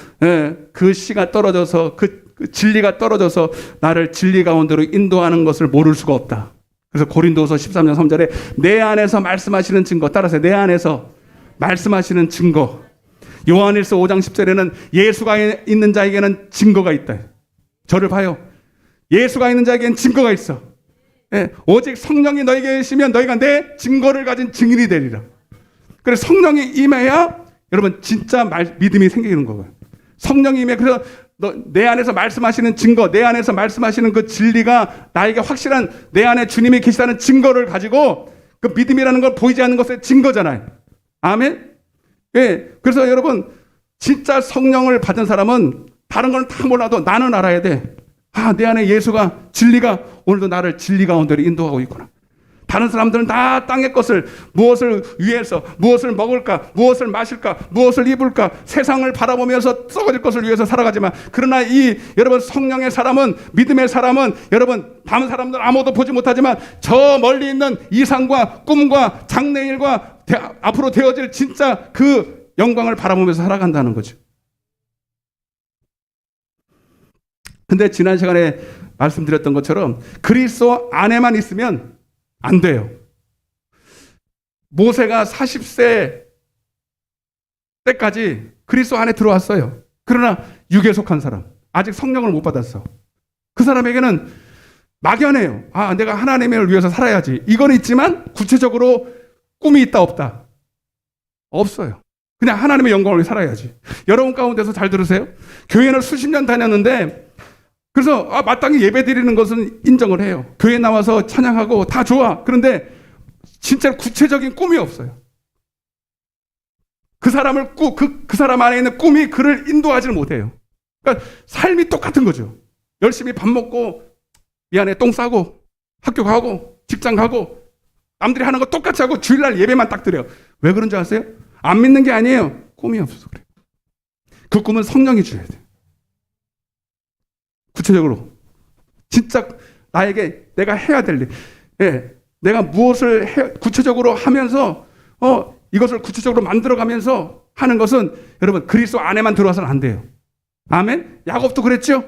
그 씨가 떨어져서 그 진리가 떨어져서 나를 진리 가운데로 인도하는 것을 모를 수가 없다. 그래서 고린도서 13장 3절에 내 안에서 말씀하시는 증거, 따라서 내 안에서 말씀하시는 증거. 요한일서 5장 10절에는 예수가 있는 자에게는 증거가 있다. 저를 봐요. 예수가 있는 자에게는 증거가 있어. 예, 오직 성령이 너에게 계시면 너희가 내 증거를 가진 증인이 되리라. 그래서 성령이 임해야 여러분 진짜 믿음이 생기는 거예요. 성령이 임해. 그래서 내 안에서 말씀하시는 증거, 내 안에서 말씀하시는 그 진리가 나에게 확실한, 내 안에 주님이 계시다는 증거를 가지고, 그 믿음이라는 걸 보이지 않는 것의 증거잖아요. 아멘? 예. 그래서 여러분, 진짜 성령을 받은 사람은 다른 건 다 몰라도 나는 알아야 돼. 내 안에 예수가, 진리가 오늘도 나를 진리 가운데로 인도하고 있구나. 다른 사람들은 다 땅의 것을, 무엇을 위해서, 무엇을 먹을까, 무엇을 마실까, 무엇을 입을까, 세상을 바라보면서 썩어질 것을 위해서 살아가지만, 그러나 여러분 성령의 사람은, 믿음의 사람은, 여러분 다른 사람들 아무도 보지 못하지만 저 멀리 있는 이상과 꿈과 장래일과 앞으로 되어질 진짜 그 영광을 바라보면서 살아간다는 거죠. 근데 지난 시간에 말씀드렸던 것처럼 그리스도 안에만 있으면 안 돼요. 모세가 40세 때까지 그리스도 안에 들어왔어요. 그러나 육에 속한 사람, 아직 성령을 못 받았어. 그 사람에게는 막연해요. 내가 하나님을 위해서 살아야지. 이건 있지만 구체적으로 꿈이 있다 없다? 없어요. 그냥 하나님의 영광을 위해 살아야지. 여러분 가운데서 잘 들으세요. 교회는 수십 년 다녔는데, 그래서 마땅히 예배 드리는 것은 인정을 해요. 교회 나와서 찬양하고 다 좋아. 그런데 진짜 구체적인 꿈이 없어요. 그 사람 안에 있는 꿈이 그를 인도하지를 못해요. 그러니까 삶이 똑같은 거죠. 열심히 밥 먹고, 미안해, 똥 싸고, 학교 가고, 직장 가고, 남들이 하는 거 똑같이 하고 주일날 예배만 딱 드려요. 왜 그런 줄 아세요? 안 믿는 게 아니에요. 꿈이 없어서 그래요. 그 꿈은 성령이 줘야 돼요. 구체적으로 진짜 나에게 내가 해야 될 일, 내가 무엇을 구체적으로 하면서 이것을 구체적으로 만들어가면서 하는 것은 여러분 그리스도 안에만 들어와서는 안 돼요. 아멘. 야곱도 그랬죠.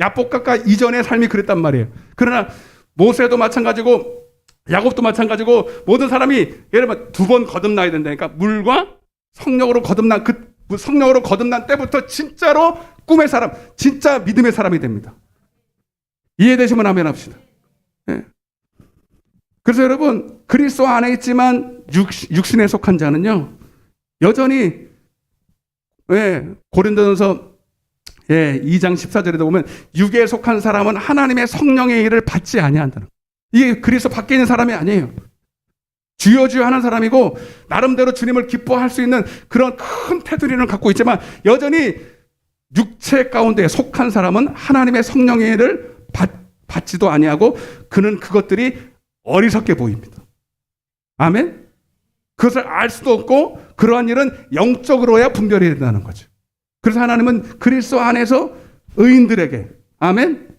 야복각과 이전의 삶이 그랬단 말이에요. 그러나 모세도 마찬가지고 야곱도 마찬가지고 모든 사람이 예를 들면 2번 거듭나야 된다니까. 물과 성령으로 거듭난 성령으로 거듭난 때부터 진짜로 꿈의 사람, 진짜 믿음의 사람이 됩니다. 이해되시면 아멘 합시다. 예. 그래서 여러분, 그리스도 안에 있지만 육신에 속한 자는요, 여전히, 고린도전서 2장 14절에도 보면 육에 속한 사람은 하나님의 성령의 일을 받지 아니한다는, 이게 그리스도 밖에 있는 사람이 아니에요. 주여 주여 하는 사람이고 나름대로 주님을 기뻐할 수 있는 그런 큰 테두리를 갖고 있지만 여전히 육체 가운데 속한 사람은 하나님의 성령의 일을 받지도 아니하고 그는 그것들이 어리석게 보입니다. 아멘? 그것을 알 수도 없고 그러한 일은 영적으로야 분별이 된다는 거죠. 그래서 하나님은 그리스도 안에서 의인들에게, 아멘?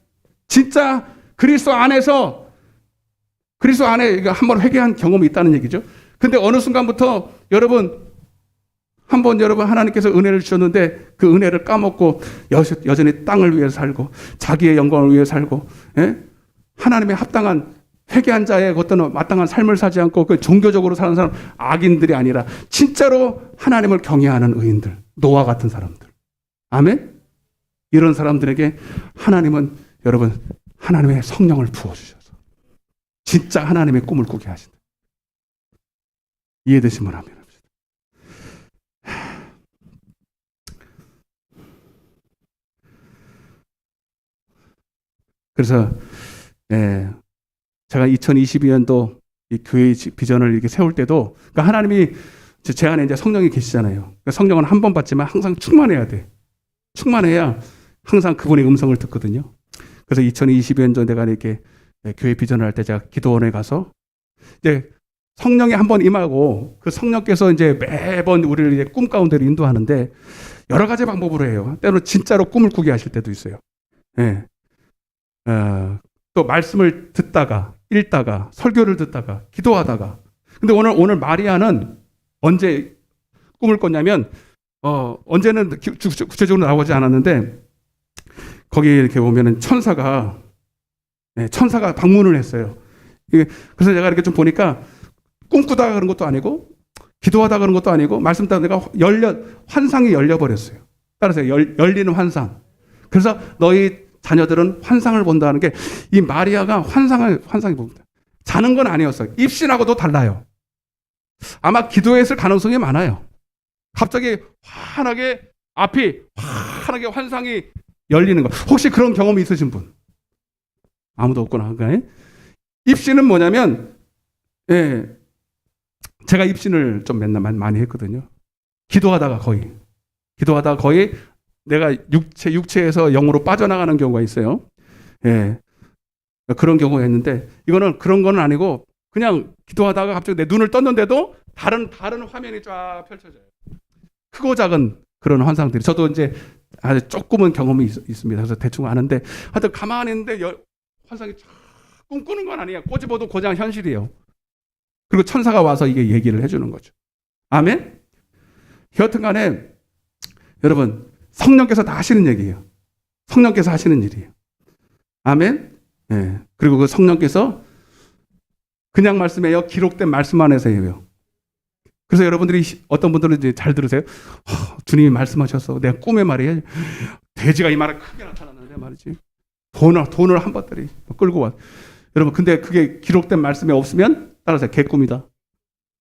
진짜 그리스도 안에 한번 회개한 경험이 있다는 얘기죠. 근데 어느 순간부터 여러분 하나님께서 은혜를 주셨는데 그 은혜를 까먹고 여전히 땅을 위해 살고 자기의 영광을 위해 살고, 하나님의 합당한 회개한 자의 어떤 마땅한 삶을 사지 않고 그 종교적으로 사는 사람, 악인들이 아니라 진짜로 하나님을 경외하는 의인들, 노아 같은 사람들. 아멘? 이런 사람들에게 하나님은 여러분 하나님의 성령을 부어주셔서 진짜 하나님의 꿈을 꾸게 하신다. 이해되시면 아멘 합시다. 그래서 제가 2022년도 이 교회 비전을 이렇게 세울 때도, 그러니까 하나님이 제 안에 이제 성령이 계시잖아요. 그러니까 성령은 한 번 받지만 항상 충만해야 돼. 충만해야 항상 그분의 음성을 듣거든요. 그래서 2022년도 내가 이렇게 교회 비전을 할 때 제가 기도원에 가서 이제 성령이 한 번 임하고 그 성령께서 이제 매번 우리를 이제 꿈 가운데로 인도하는데 여러 가지 방법으로 해요. 때로는 진짜로 꿈을 꾸게 하실 때도 있어요. 또 말씀을 듣다가 읽다가 설교를 듣다가 기도하다가. 근데 오늘 마리아는 언제 꿈을 꿨냐면 언제는 구체적으로 나오지 않았는데 거기 이렇게 보면은 천사가 방문을 했어요. 그래서 제가 이렇게 좀 보니까 꿈꾸다가 그런 것도 아니고 기도하다가 그런 것도 아니고 말씀 듣다가 내가 환상이 열려버렸어요. 따라서 열리는 환상. 그래서 너희 자녀들은 환상을 본다는 게, 이 마리아가 환상이 봅니다. 자는 건 아니었어요. 입신하고도 달라요. 아마 기도했을 가능성이 많아요. 갑자기 앞이 환하게 환상이 열리는 거. 혹시 그런 경험이 있으신 분? 아무도 없구나. 입신은 뭐냐면, 제가 입신을 좀 맨날 많이 했거든요. 기도하다가 거의 내가 육체에서 영으로 빠져나가는 경우가 있어요. 그런 경우가 있는데, 이거는 그런 건 아니고 그냥 기도하다가 갑자기 내 눈을 떴는데도 다른 화면이 쫙 펼쳐져요. 크고 작은 그런 환상들이. 저도 이제 아주 조금은 경험이 있습니다. 그래서 대충 아는데, 하여튼 가만히 있는데 환상이 쫙, 꿈꾸는 건 아니에요. 꼬집어도 고장 현실이에요. 그리고 천사가 와서 이게 얘기를 해주는 거죠. 아멘? 여튼 간에 여러분, 성령께서 다 하시는 얘기예요. 성령께서 하시는 일이에요. 아멘? 그리고 그 성령께서 그냥 말씀해요? 기록된 말씀 안에서 해요? 그래서 여러분들이, 어떤 분들은 이제 잘 들으세요. 주님이 말씀하셔서 내가 꿈에 말이에요, 돼지가 이만하게 크게 나타났는데 말이지, 돈을 한 번들이 끌고 와. 여러분, 근데 그게 기록된 말씀에 없으면 따라서 개꿈이다.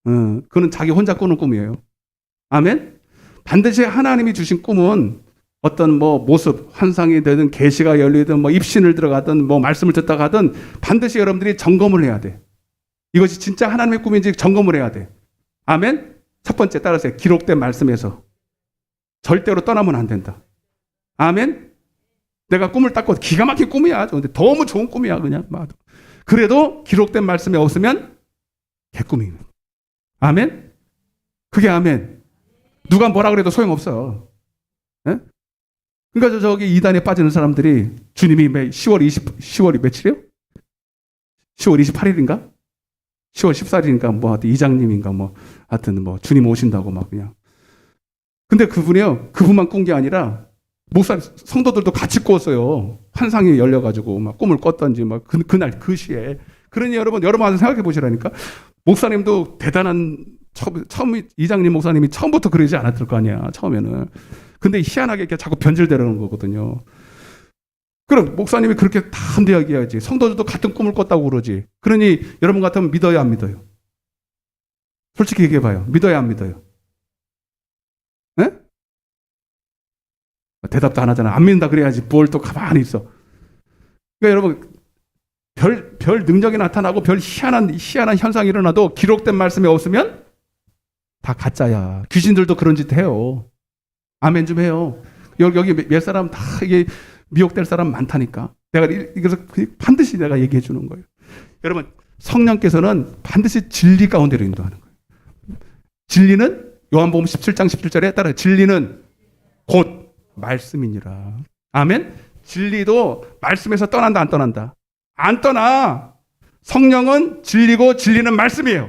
그는 자기 혼자 꾸는 꿈이에요. 아멘? 반드시 하나님이 주신 꿈은 어떤 모습, 환상이 되든 계시가 열리든 입신을 들어가든 말씀을 듣다가 하든 반드시 여러분들이 점검을 해야 돼. 이것이 진짜 하나님의 꿈인지 점검을 해야 돼. 아멘? 첫 번째, 따라서 기록된 말씀에서 절대로 떠나면 안 된다. 아멘? 내가 꿈을 닦고 기가 막힌 꿈이야. 근데 너무 좋은 꿈이야. 그냥 그래도 기록된 말씀에 없으면 개꿈이에요. 아멘? 그게 아멘. 누가 뭐라 그래도 소용없어. 그러니까 저기 이단에 빠지는 사람들이 주님이 10월이 며칠이요? 10월 28일인가? 10월 14일인가 이장님인가 하여튼 주님 오신다고 그냥. 근데 그분만 꾼 게 아니라 목사 성도들도 같이 꾸었어요. 환상이 열려가지고 막 꿈을 꿨던지 막 그날 그 시에. 그러니 여러분 와서 생각해 보시라니까. 목사님도 대단한 처음 이장님 목사님이 처음부터 그러지 않았을 거 아니야 처음에는. 근데 희한하게 이렇게 자꾸 변질되는 거거든요. 그럼 목사님이 그렇게 다 이야기해야지. 성도들도 같은 꿈을 꿨다고 그러지. 그러니 여러분 같으면 믿어요 안 믿어요? 솔직히 얘기해봐요. 믿어요 안 믿어요? 네? 대답도 안 하잖아. 안 믿는다 그래야지. 뭘 또 가만히 있어. 그러니까 여러분 별 능력이 나타나고 별 희한한 현상이 일어나도 기록된 말씀이 없으면 다 가짜야. 귀신들도 그런 짓 해요. 아멘 좀 해요. 여기 몇 사람 다 이게 미혹될 사람 많다니까. 내가 이래서 반드시 내가 얘기해 주는 거예요. 여러분 성령께서는 반드시 진리 가운데로 인도하는 거예요. 진리는 요한복음 17장 17절에 따라 진리는 곧 말씀이니라. 아멘. 진리도 말씀에서 떠난다 안 떠난다? 안 떠나. 성령은 진리고 진리는 말씀이에요.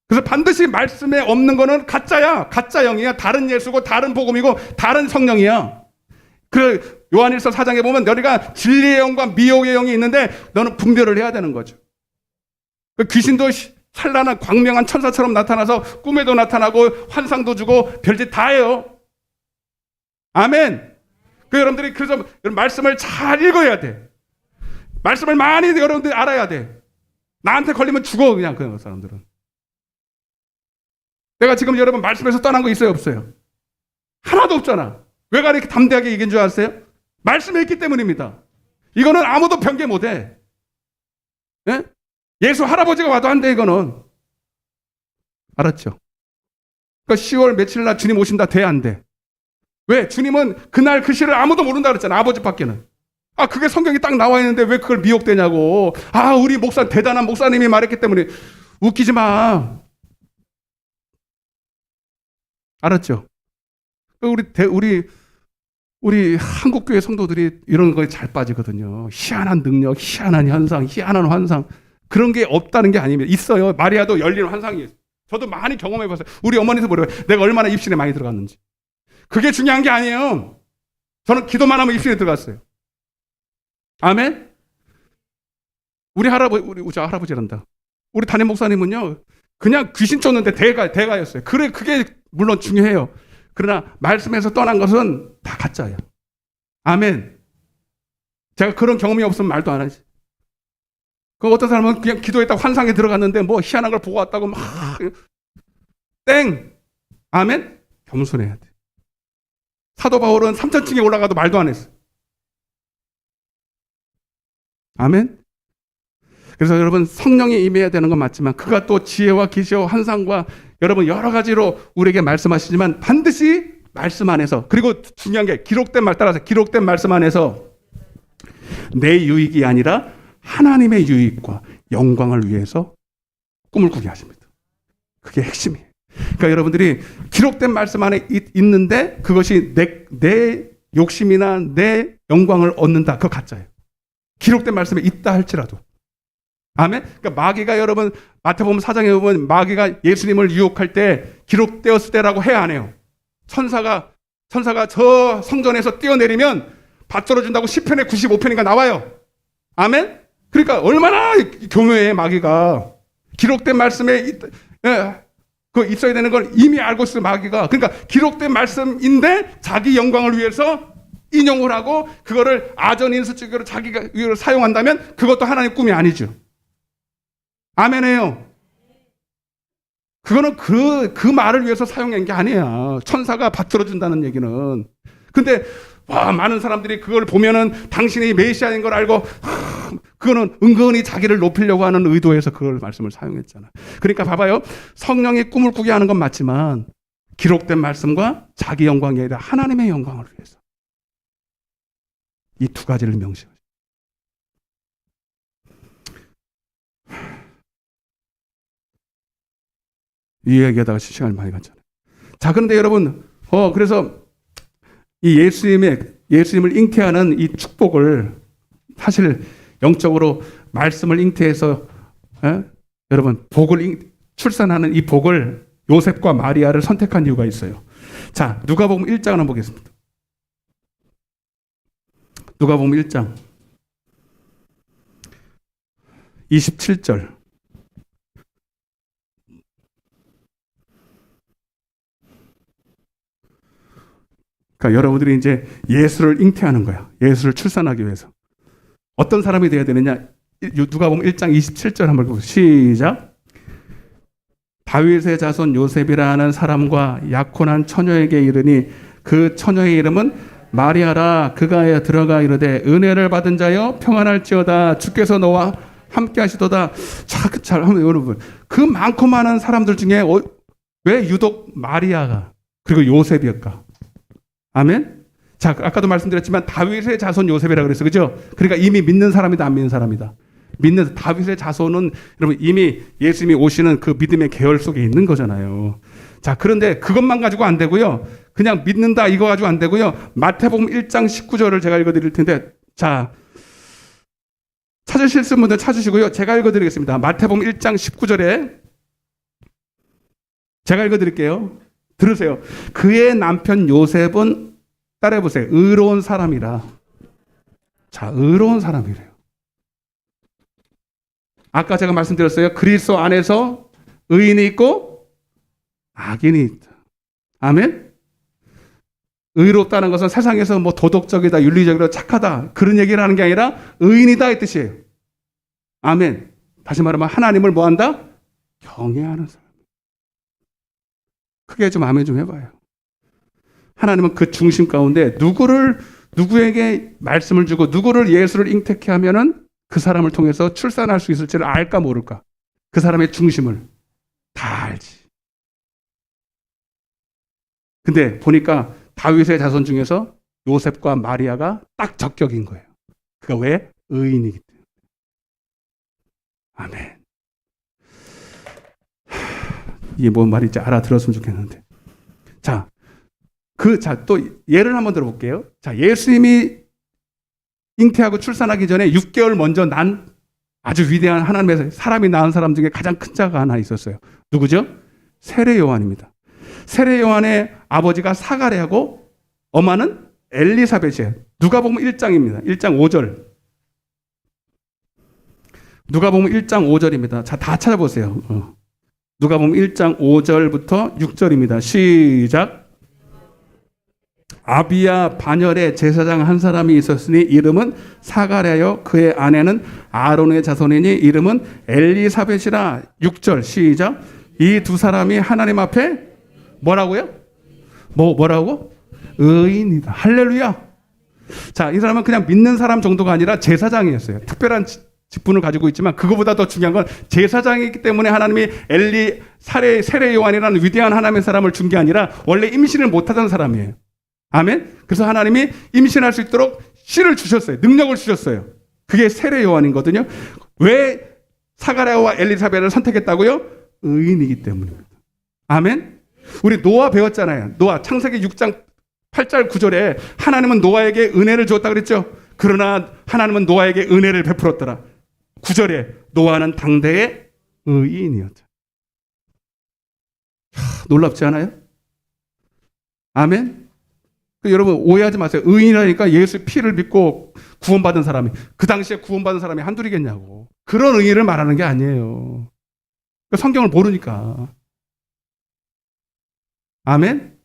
그래서 반드시 말씀에 없는 거는 가짜야. 가짜 영이야. 다른 예수고 다른 복음이고 다른 성령이야. 그 요한일서 4장에 보면 너희가 진리의 영과 미혹의 영이 있는데 너는 분별을 해야 되는 거죠. 그 귀신도 찬란한 광명한 천사처럼 나타나서 꿈에도 나타나고 환상도 주고 별짓 다 해요. 아멘. 그 여러분들이 그래서 말씀을 잘 읽어야 돼. 말씀을 많이 여러분들이 알아야 돼. 나한테 걸리면 죽어 그냥 그 사람들은. 내가 지금 여러분 말씀에서 떠난 거 있어요 없어요? 하나도 없잖아. 왜 이렇게 담대하게 얘기한 줄 아세요? 말씀에 있기 때문입니다. 이거는 아무도 변개 못해. 예? 예수 할아버지가 와도 안 돼 이거는. 알았죠? 그러니까 10월 며칠 날 주님 오신다 돼 안 돼? 왜? 주님은 그날 그 시를 아무도 모른다 그랬잖아. 아버지밖에는. 그게 성경에 딱 나와 있는데 왜 그걸 미혹되냐고. 우리 대단한 목사님이 말했기 때문에. 웃기지 마. 알았죠? 우리 한국교회 성도들이 이런 거에 잘 빠지거든요. 희한한 능력, 희한한 현상, 희한한 환상. 그런 게 없다는 게 아니면 있어요. 마리아도 열린 환상이 있어요. 저도 많이 경험해봤어요. 우리 어머니도 모르요 내가 얼마나 입신에 많이 들어갔는지. 그게 중요한 게 아니에요. 저는 기도만 하면 입신에 들어갔어요. 아멘? 우리 할아버지란다. 우리 담임 목사님은요, 그냥 귀신 쫓는데 대가였어요. 그게 물론 중요해요. 그러나 말씀에서 떠난 것은 다 가짜예요. 아멘. 제가 그런 경험이 없으면 말도 안 하지. 어떤 사람은 그냥 기도했다고 환상에 들어갔는데 뭐 희한한 걸 보고 왔다고 막 땡. 아멘. 겸손해야 돼. 사도 바울은 3천층에 올라가도 말도 안 했어. 아멘. 그래서 여러분 성령이 임해야 되는 건 맞지만 그가 또 지혜와 계시와 환상과 여러분 여러 가지로 우리에게 말씀하시지만 반드시 말씀 안에서, 그리고 중요한 게 기록된 말씀 안에서 내 유익이 아니라 하나님의 유익과 영광을 위해서 꿈을 꾸게 하십니다. 그게 핵심이에요. 그러니까 여러분들이 기록된 말씀 안에 있는데 그것이 내 욕심이나 내 영광을 얻는다. 그거 가짜예요. 기록된 말씀에 있다 할지라도. 아멘? 그러니까 마귀가 여러분 마태복음 4장에 보면 마귀가 예수님을 유혹할 때 기록되었을 때라고 해 안 해요? 천사가 저 성전에서 뛰어내리면 받들어 준다고 시편에 95편인가 나와요. 아멘? 그러니까 얼마나 교묘해 마귀가. 기록된 말씀에 그 있어야 되는 걸 이미 알고 있어요 마귀가. 그러니까 기록된 말씀인데 자기 영광을 위해서 인용을 하고 그거를 아전인수적으로 자기가 위로 사용한다면 그것도 하나님 꿈이 아니죠. 아멘해요. 그거는 그 말을 위해서 사용한 게 아니야. 천사가 받들어 준다는 얘기는. 근데 많은 사람들이 그걸 보면은 당신이 메시아인 걸 알고 그거는 은근히 자기를 높이려고 하는 의도에서 그걸 말씀을 사용했잖아. 그러니까 봐봐요. 성령이 꿈을 꾸게 하는 건 맞지만 기록된 말씀과 자기 영광이 아니라 하나님의 영광을 위해서 이 두 가지를 명시하죠. 이 얘기하다가 시간을 많이 갔잖아요. 자, 그런데 여러분, 그래서 이 예수님을 잉태하는 이 축복을 사실 영적으로 말씀을 잉태해서 여러분 출산하는 이 복을 요셉과 마리아를 선택한 이유가 있어요. 자, 누가복음 1장 한번 보겠습니다. 누가복음 1장 27절. 그러니까 여러분들이 이제 예수를 잉태하는 거야. 예수를 출산하기 위해서. 어떤 사람이 돼야 되느냐? 누가복음 1장 27절 한번 보세요. 시작. 다윗의 자손 요셉이라는 사람과 약혼한 처녀에게 이르니 그 처녀의 이름은 마리아라. 그가 들어가 이르되 은혜를 받은 자여 평안할지어다. 주께서 너와 함께 하시도다. 잘 하면 여러분, 그 많고 많은 사람들 중에 왜 유독 마리아가 그리고 요셉이었까? 아멘. 자, 아까도 말씀드렸지만 다윗의 자손 요셉이라 그랬어요. 그죠? 그러니까 이미 믿는 사람이다, 안 믿는 사람이다. 믿는 다윗의 자손은 여러분 이미 예수님이 오시는 그 믿음의 계열 속에 있는 거잖아요. 자, 그런데 그것만 가지고 안 되고요. 그냥 믿는다 이거 가지고 안 되고요. 마태복음 1장 19절을 제가 읽어 드릴 텐데, 자, 찾으실 분들 찾으시고요. 제가 읽어 드리겠습니다. 마태복음 1장 19절에 제가 읽어 드릴게요. 들으세요. 그의 남편 요셉은 따라해 보세요. 의로운 사람이라. 자, 의로운 사람이래요. 아까 제가 말씀드렸어요. 그리스도 안에서 의인이 있고 악인이 있다. 아멘? 의롭다는 것은 세상에서 뭐 도덕적이다, 윤리적이다, 착하다 그런 얘기를 하는 게 아니라 의인이다 이 뜻이에요. 아멘. 다시 말하면 하나님을 뭐한다? 경외하는 사람. 크게 좀 아멘 좀 해봐요. 하나님은 그 중심 가운데 누구에게 말씀을 주고 누구를 예수를 잉태케 하면은 그 사람을 통해서 출산할 수 있을지를 알까 모를까? 그 사람의 중심을 다 알지. 근데 보니까 다윗의 자손 중에서 요셉과 마리아가 딱 적격인 거예요. 그가 왜? 의인이기 때문에. 아멘. 이게 뭔 말인지 알아들었으면 좋겠는데. 자, 또 예를 한번 들어볼게요. 자, 예수님이 잉태하고 출산하기 전에 6개월 먼저 난 아주 위대한 하나님의 사람이 낳은 사람 중에 가장 큰 자가 하나 있었어요. 누구죠? 세례 요한입니다. 세례 요한의 아버지가 사가랴고 엄마는 엘리사벳이에요. 누가복음 1장입니다. 1장 5절. 누가복음 1장 5절입니다. 자, 다 찾아보세요. 누가복음 1장 5절부터 6절입니다. 시작. 아비야 반열에 제사장 한 사람이 있었으니 이름은 사가랴요 그의 아내는 아론의 자손이니 이름은 엘리사벳이라. 6절 시작. 이 두 사람이 하나님 앞에 뭐라고요? 뭐라고? 의인이다. 할렐루야. 자, 이 사람은 그냥 믿는 사람 정도가 아니라 제사장이었어요. 특별한 직분을 가지고 있지만 그거보다 더 중요한 건 제사장이기 때문에 하나님이 세례 요한이라는 위대한 하나님의 사람을 준 게 아니라 원래 임신을 못하던 사람이에요. 아멘. 그래서 하나님이 임신할 수 있도록 씨를 주셨어요. 능력을 주셨어요. 그게 세례 요한이거든요. 왜 사가랴와 엘리사벳을 선택했다고요? 의인이기 때문입니다. 아멘. 우리 노아 배웠잖아요. 노아 창세기 6장 8절 9절에 하나님은 노아에게 은혜를 주었다 그랬죠. 그러나 하나님은 노아에게 은혜를 베풀었더라. 9절에 노아는 당대의 의인이었죠. 놀랍지 않아요? 아멘. 여러분 오해하지 마세요. 의인이라니까 예수 피를 믿고 구원받은 사람이, 그 당시에 구원받은 사람이 한둘이겠냐고. 그런 의인을 말하는 게 아니에요. 성경을 모르니까. 아멘.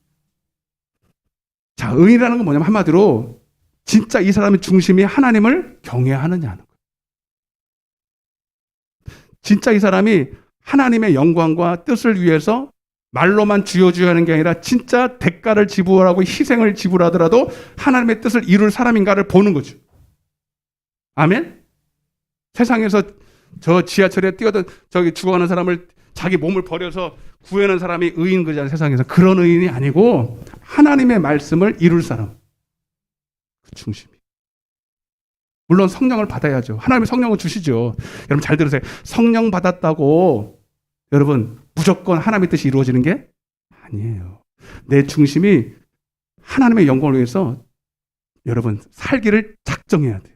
자, 의인이라는 건 뭐냐면 한마디로 진짜 이 사람의 중심이 하나님을 경외하느냐는 거예요. 진짜 이 사람이 하나님의 영광과 뜻을 위해서 말로만 주여 하는 게 아니라 진짜 대가를 지불하고 희생을 지불하더라도 하나님의 뜻을 이룰 사람인가를 보는 거죠. 아멘? 세상에서 저 지하철에 뛰어든 저기 죽어가는 사람을 자기 몸을 버려서 구해낸 사람이 의인 거잖아요. 세상에서. 그런 의인이 아니고 하나님의 말씀을 이룰 사람. 그 중심이. 물론 성령을 받아야죠. 하나님이 성령을 주시죠. 여러분 잘 들으세요. 성령 받았다고 여러분 무조건 하나님의 뜻이 이루어지는 게 아니에요. 내 중심이 하나님의 영광을 위해서 여러분 살기를 작정해야 돼요.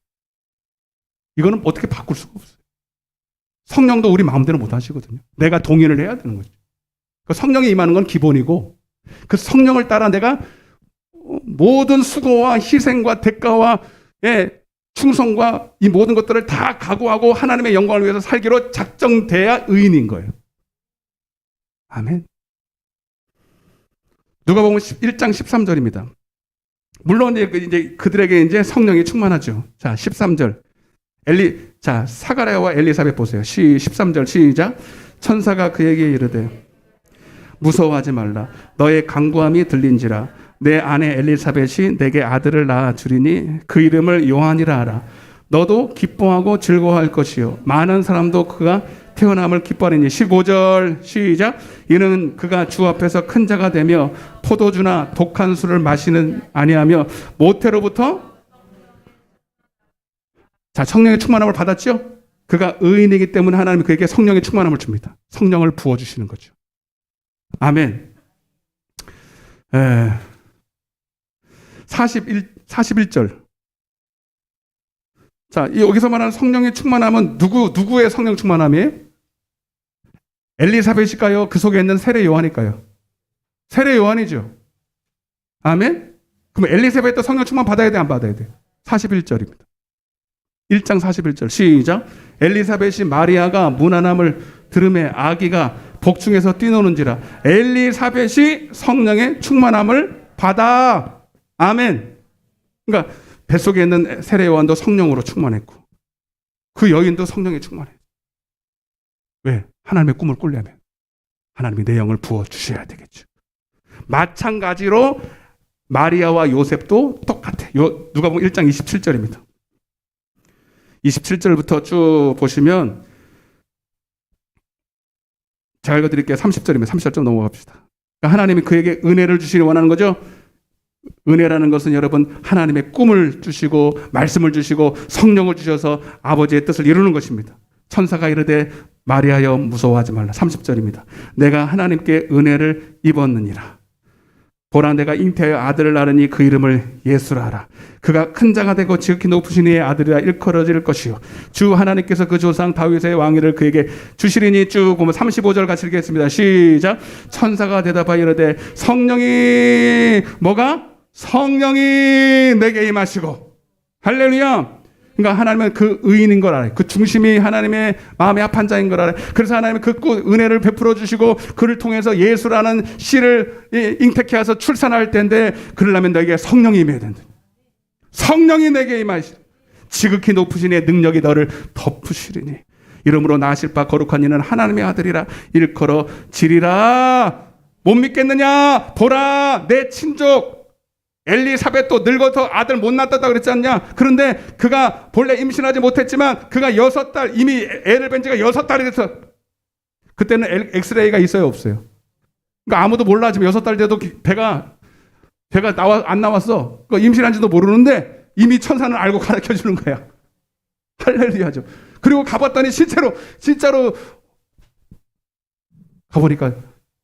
이거는 어떻게 바꿀 수가 없어요. 성령도 우리 마음대로 못 하시거든요. 내가 동의를 해야 되는 거죠. 성령이 임하는 건 기본이고 그 성령을 따라 내가 모든 수고와 희생과 대가와 충성과 이 모든 것들을 다 각오하고 하나님의 영광을 위해서 살기로 작정돼야 의인인 거예요. 아멘. 누가복음 1장 13절입니다. 물론 이제 그들에게 이제 성령이 충만하죠. 자, 13절. 사가랴와 엘리사벳 보세요. 13절 시작. 천사가 그에게 이르되 무서워하지 말라. 너의 간구함이 들린지라. 내 아내 엘리사벳이 내게 아들을 낳아 주리니 그 이름을 요한이라 하라. 너도 기뻐하고 즐거워할 것이요 많은 사람도 그가 태어남을 기뻐하리니. 15절 시작. 이는 그가 주 앞에서 큰 자가 되며 포도주나 독한 술을 마시는 아니하며 모태로부터 성령의 충만함을 받았죠. 그가 의인이기 때문에 하나님이 그에게 성령의 충만함을 줍니다. 성령을 부어주시는 거죠. 아멘. 41절. 여기서 말하는 성령의 충만함은 누구의 성령 충만함이에요? 엘리사벳일까요? 그 속에 있는 세례 요한일까요? 세례 요한이죠. 아멘? 그럼 엘리사벳도 성령 충만 받아야 돼, 안 받아야 돼? 41절입니다. 1장 41절 시작. 엘리사벳이 마리아가 문안함을 들음에 아기가 복중에서 뛰노는지라. 엘리사벳이 성령의 충만함을 받아. 아멘. 그러니까 뱃속에 있는 세례 요한도 성령으로 충만했고 그 여인도 성령에 충만해. 왜? 하나님의 꿈을 꾸려면 하나님이 내 영을 부어주셔야 되겠죠. 마찬가지로 마리아와 요셉도 똑같아. 누가복음 1장 27절입니다. 27절부터 쭉 보시면 제가 읽어드릴게요. 30절입니다. 30절 좀 넘어갑시다. 그러니까 하나님이 그에게 은혜를 주시기 원하는 거죠. 은혜라는 것은 여러분 하나님의 꿈을 주시고 말씀을 주시고 성령을 주셔서 아버지의 뜻을 이루는 것입니다. 천사가 이르되 마리아여 무서워하지 말라. 30절입니다. 내가 하나님께 은혜를 입었느니라. 보라 내가 잉태하여 아들을 낳으니 그 이름을 예수라 하라. 그가 큰 자가 되고 지극히 높으신 이의 아들이라 일컬어질 것이요 주 하나님께서 그 조상 다윗의 왕위를 그에게 주시리니. 쭉 보면 35절 같이 읽겠습니다. 시작. 천사가 대답하여 이르되 성령이 성령이 내게 임하시고. 할렐루야. 그러니까 하나님은 그 의인인 걸 알아요. 그 중심이 하나님의 마음의 합한 자인 걸 알아요. 그래서 하나님은 그 은혜를 베풀어 주시고 그를 통해서 예수라는 씨를 잉태케 해서 출산할 텐데 그러려면 너에게 성령이 임해야 된다. 성령이 내게 임하시리. 지극히 높으신 이의 능력이 너를 덮으시리니. 이러므로 나실 바 거룩한 이는 하나님의 아들이라 일컬어지리라. 못 믿겠느냐? 보라 내 친족 엘리사벳도 늙어서 아들 못 낳았다 그랬지 않냐? 그런데 그가 본래 임신하지 못했지만 그가 6달 이미 애를 뵌 지가 6달이 됐어. 그때는 엑스레이가 있어요, 없어요? 그러니까 아무도 몰라. 지금 6달 돼도 배가 안 나왔어. 임신한지도 모르는데 이미 천사는 알고 가르쳐 주는 거야. 할렐루야죠. 그리고 가봤더니 진짜로 가보니까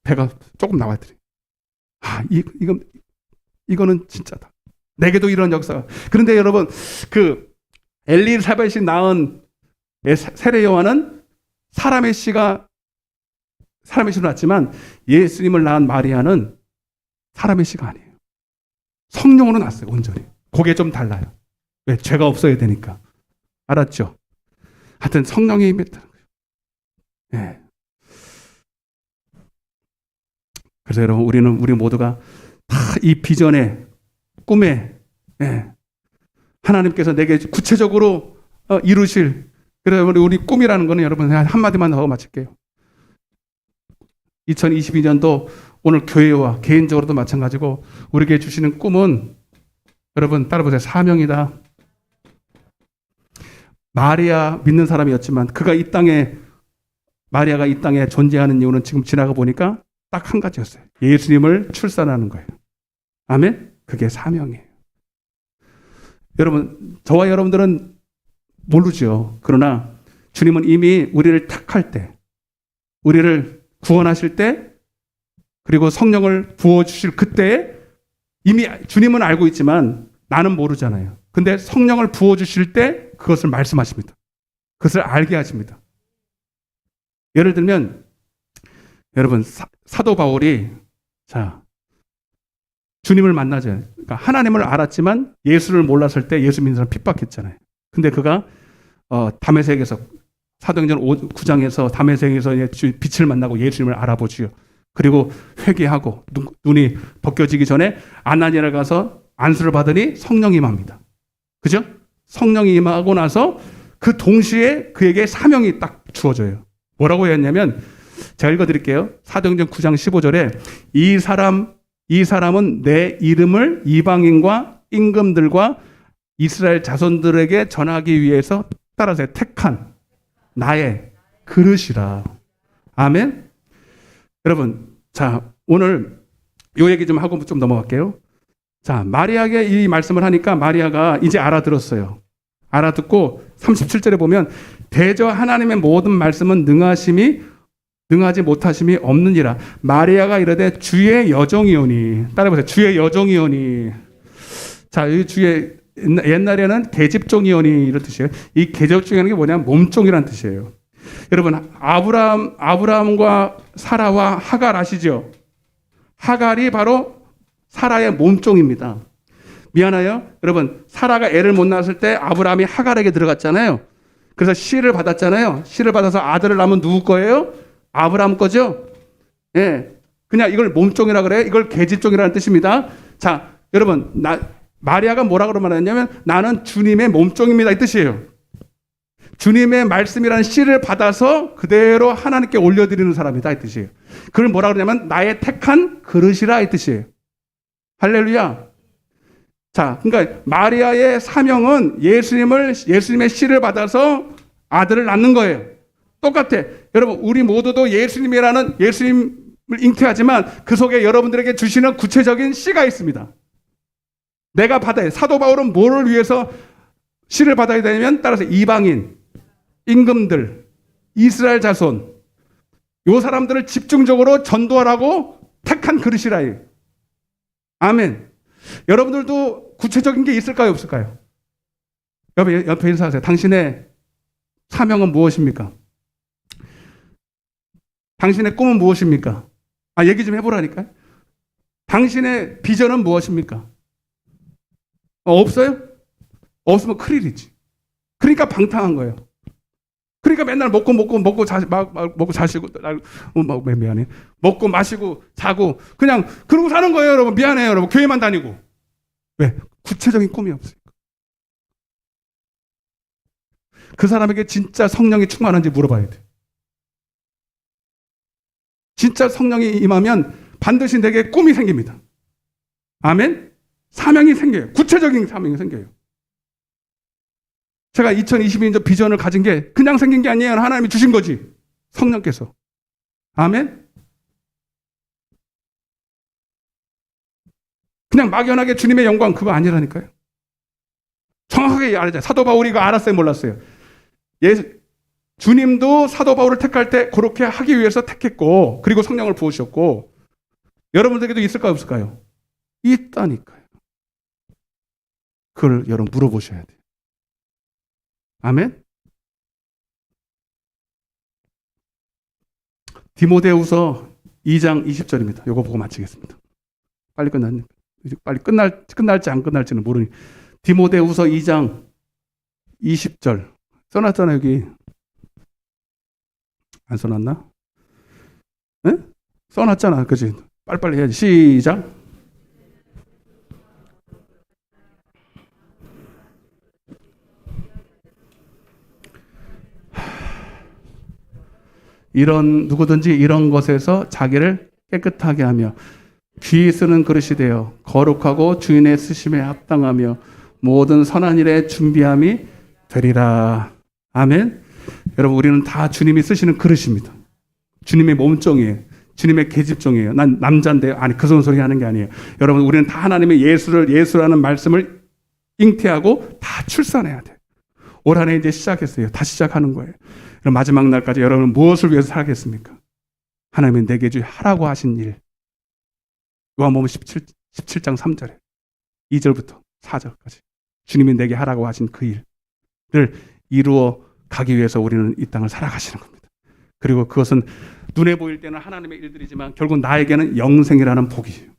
배가 조금 나왔더니 이거는 진짜다. 내게도 이런 역사가. 그런데 여러분, 그 엘리사벳이 낳은 세례 요한은 사람의 씨로 낳았지만 예수님을 낳은 마리아는 사람의 씨가 아니에요. 성령으로 낳았어요, 온전히. 그게 좀 달라요. 왜? 죄가 없어야 되니까. 알았죠? 하여튼 성령이 임했다는 거예요. 네. 그래서 여러분, 우리 모두가 다 이 비전에, 꿈에, 하나님께서 내게 구체적으로 이루실, 그래서 우리 꿈이라는 거는 여러분 한마디만 더 마칠게요. 2022년도 오늘 교회와 개인적으로도 마찬가지고 우리에게 주시는 꿈은 여러분 따라보세요. 사명이다. 마리아 믿는 사람이었지만 마리아가 이 땅에 존재하는 이유는 지금 지나가 보니까 딱 한 가지였어요. 예수님을 출산하는 거예요. 아멘? 그게 사명이에요. 여러분, 저와 여러분들은 모르죠. 그러나 주님은 이미 우리를 택할 때, 우리를 구원하실 때, 그리고 성령을 부어주실 그때에 이미 주님은 알고 있지만 나는 모르잖아요. 근데 성령을 부어주실 때 그것을 말씀하십니다. 그것을 알게 하십니다. 예를 들면 여러분 사도 바울이 주님을 만나죠. 그러니까 하나님을 알았지만 예수를 몰랐을 때 예수 믿는 사람 핍박했잖아요. 근데 그가 다메섹에서 사도행전 9장에서 다메섹에서 빛을 만나고 예수님을 알아보지요. 그리고 회개하고 눈이 벗겨지기 전에 아나니아를 가서 안수를 받으니 성령이 임합니다. 그죠? 성령이 임하고 나서 그 동시에 그에게 사명이 딱 주어져요. 뭐라고 했냐면 제가 읽어드릴게요. 사도행전 9장 15절에 이 사람은 내 이름을 이방인과 임금들과 이스라엘 자손들에게 전하기 위해서 따라서 택한 나의 그릇이라. 아멘. 여러분, 자, 오늘 요 얘기 좀 하고 좀 넘어갈게요. 자, 마리아에게 이 말씀을 하니까 마리아가 이제 알아들었어요. 알아듣고 37절에 보면 대저 하나님의 모든 말씀은 능하지 못하심이 없느니라. 마리아가 이르되 주의 여종이오니. 따라해보세요. 주의 여종이오니. 자, 이 주의 옛날에는 계집종이오니 이런 뜻이에요. 이 계집종이라는 게 뭐냐면 몸종이라는 뜻이에요. 여러분, 아브라함과 사라와 하갈 아시죠? 하갈이 바로 사라의 몸종입니다. 미안해요. 여러분, 사라가 애를 못 낳았을 때 아브라함이 하갈에게 들어갔잖아요. 그래서 씨를 받았잖아요. 씨를 받아서 아들을 낳으면 누구 거예요? 아브라함 거죠? 예. 그냥 이걸 몸종이라 그래요. 이걸 계집종이라는 뜻입니다. 자, 여러분, 마리아가 뭐라고 말했냐면 나는 주님의 몸종입니다. 이 뜻이에요. 주님의 말씀이라는 씨를 받아서 그대로 하나님께 올려드리는 사람이다. 이 뜻이에요. 그걸 뭐라 그러냐면 나의 택한 그릇이라 이 뜻이에요. 할렐루야. 자, 그러니까 마리아의 사명은 예수님의 씨를 받아서 아들을 낳는 거예요. 똑같아. 여러분, 우리 모두도 예수님을 잉태하지만 그 속에 여러분들에게 주시는 구체적인 씨가 있습니다. 내가 받아야 돼. 사도 바울은 뭐를 위해서 씨를 받아야 되냐면 따라서 이방인, 임금들, 이스라엘 자손 요 사람들을 집중적으로 전도하라고 택한 그릇이라 해요. 아멘. 여러분들도 구체적인 게 있을까요? 없을까요? 옆에 인사하세요. 당신의 사명은 무엇입니까? 당신의 꿈은 무엇입니까? 얘기 좀 해보라니까요. 당신의 비전은 무엇입니까? 없어요? 없으면 큰일이지. 그러니까 방탕한 거예요. 그러니까 맨날 먹고 자시고 미안해. 먹고 마시고 자고 그냥 그러고 사는 거예요, 여러분. 미안해요, 여러분. 교회만 다니고. 왜? 구체적인 꿈이 없으니까. 그 사람에게 진짜 성령이 충만한지 물어봐야 돼. 진짜 성령이 임하면 반드시 내게 꿈이 생깁니다. 아멘? 사명이 생겨요. 구체적인 사명이 생겨요. 제가 2022년 비전을 가진 게 그냥 생긴 게 아니에요. 하나님이 주신 거지. 성령께서. 아멘? 그냥 막연하게 주님의 영광 그거 아니라니까요. 정확하게 알았잖아요. 사도 바울이 이거 알았어요, 몰랐어요? 주님도 사도 바울을 택할 때 그렇게 하기 위해서 택했고 그리고 성령을 부으셨고 여러분들에게도 있을까요, 없을까요? 있다니까요. 그걸 여러분 물어보셔야 돼요. 아멘? 디모데후서 2장 20절입니다. 이거 보고 마치겠습니다. 빨리 끝날지 안 끝날지는 모르니. 디모데후서 2장 20절 써놨잖아요. 여기 안 써놨나? 네? 써놨잖아. 그치? 빨리빨리 해야지. 시작. 누구든지 이런 것에서 자기를 깨끗하게 하며 귀 쓰는 그릇이 되어 거룩하고 주인의 쓰심에 합당하며 모든 선한 일에 준비함이 되리라. 아멘. 여러분, 우리는 다 주님이 쓰시는 그릇입니다. 주님의 몸종이에요. 주님의 계집종이에요. 난 남자인데 아니 그 소리 하는 게 아니에요. 여러분, 우리는 다 하나님의 예수라는 말씀을 잉태하고 다 출산해야 돼요. 올 한 해 이제 시작했어요. 다 시작하는 거예요. 그럼 마지막 날까지 여러분은 무엇을 위해서 살겠습니까? 하나님은 내게 하라고 하신 일. 요한복음 17장 3절에 2절부터 4절까지 주님이 내게 하라고 하신 그 일을 이루어 가기 위해서 우리는 이 땅을 살아가시는 겁니다. 그리고 그것은 눈에 보일 때는 하나님의 일들이지만 결국 나에게는 영생이라는 복이에요.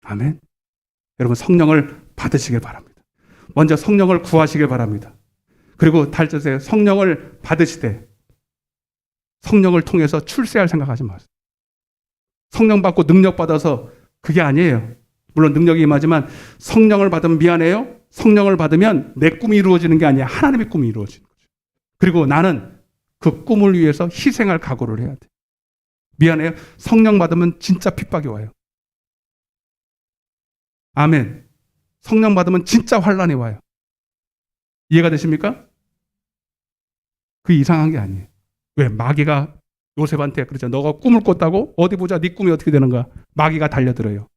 아멘. 아멘. 여러분 성령을 받으시길 바랍니다. 먼저 성령을 구하시길 바랍니다. 그리고 달절에 성령을 받으시되 성령을 통해서 출세할 생각하지 마세요. 성령 받고 능력 받아서 그게 아니에요. 물론 능력이 임하지만 성령을 받으면 미안해요. 성령을 받으면 내 꿈이 이루어지는 게 아니야. 하나님의 꿈이 이루어지는 거죠. 그리고 나는 그 꿈을 위해서 희생할 각오를 해야 돼. 미안해요. 성령 받으면 진짜 핍박이 와요. 아멘. 성령 받으면 진짜 환란이 와요. 이해가 되십니까? 그 이상한 게 아니에요. 왜? 마귀가 요셉한테 그러죠. 너가 꿈을 꿨다고? 어디 보자. 네 꿈이 어떻게 되는가? 마귀가 달려들어요.